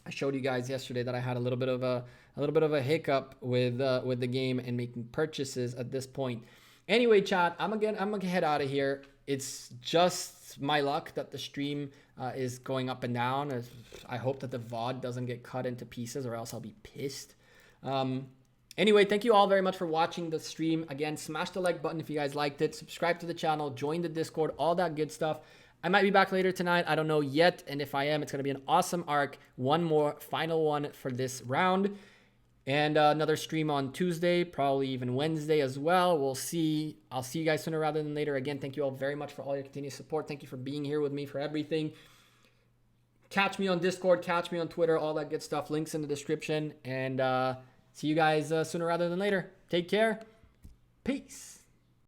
I showed you guys yesterday that I had a little bit of a hiccup with the game and making purchases at this point. Anyway, chat, I'm gonna head out of here. It's just my luck that the stream is going up and down. I hope that the VOD doesn't get cut into pieces, or else I'll be pissed. Anyway, thank you all very much for watching the stream. Again, smash the like button if you guys liked it. Subscribe to the channel, join the Discord, all that good stuff. I might be back later tonight. I don't know yet. And if I am, it's going to be an awesome arc. One more final one for this round. And another stream on Tuesday, probably even Wednesday as well. We'll see. I'll see you guys sooner rather than later. Again, thank you all very much for all your continued support. Thank you for being here with me for everything. Catch me on Discord. Catch me on Twitter. All that good stuff. Links in the description. And see you guys sooner rather than later. Take care. Peace.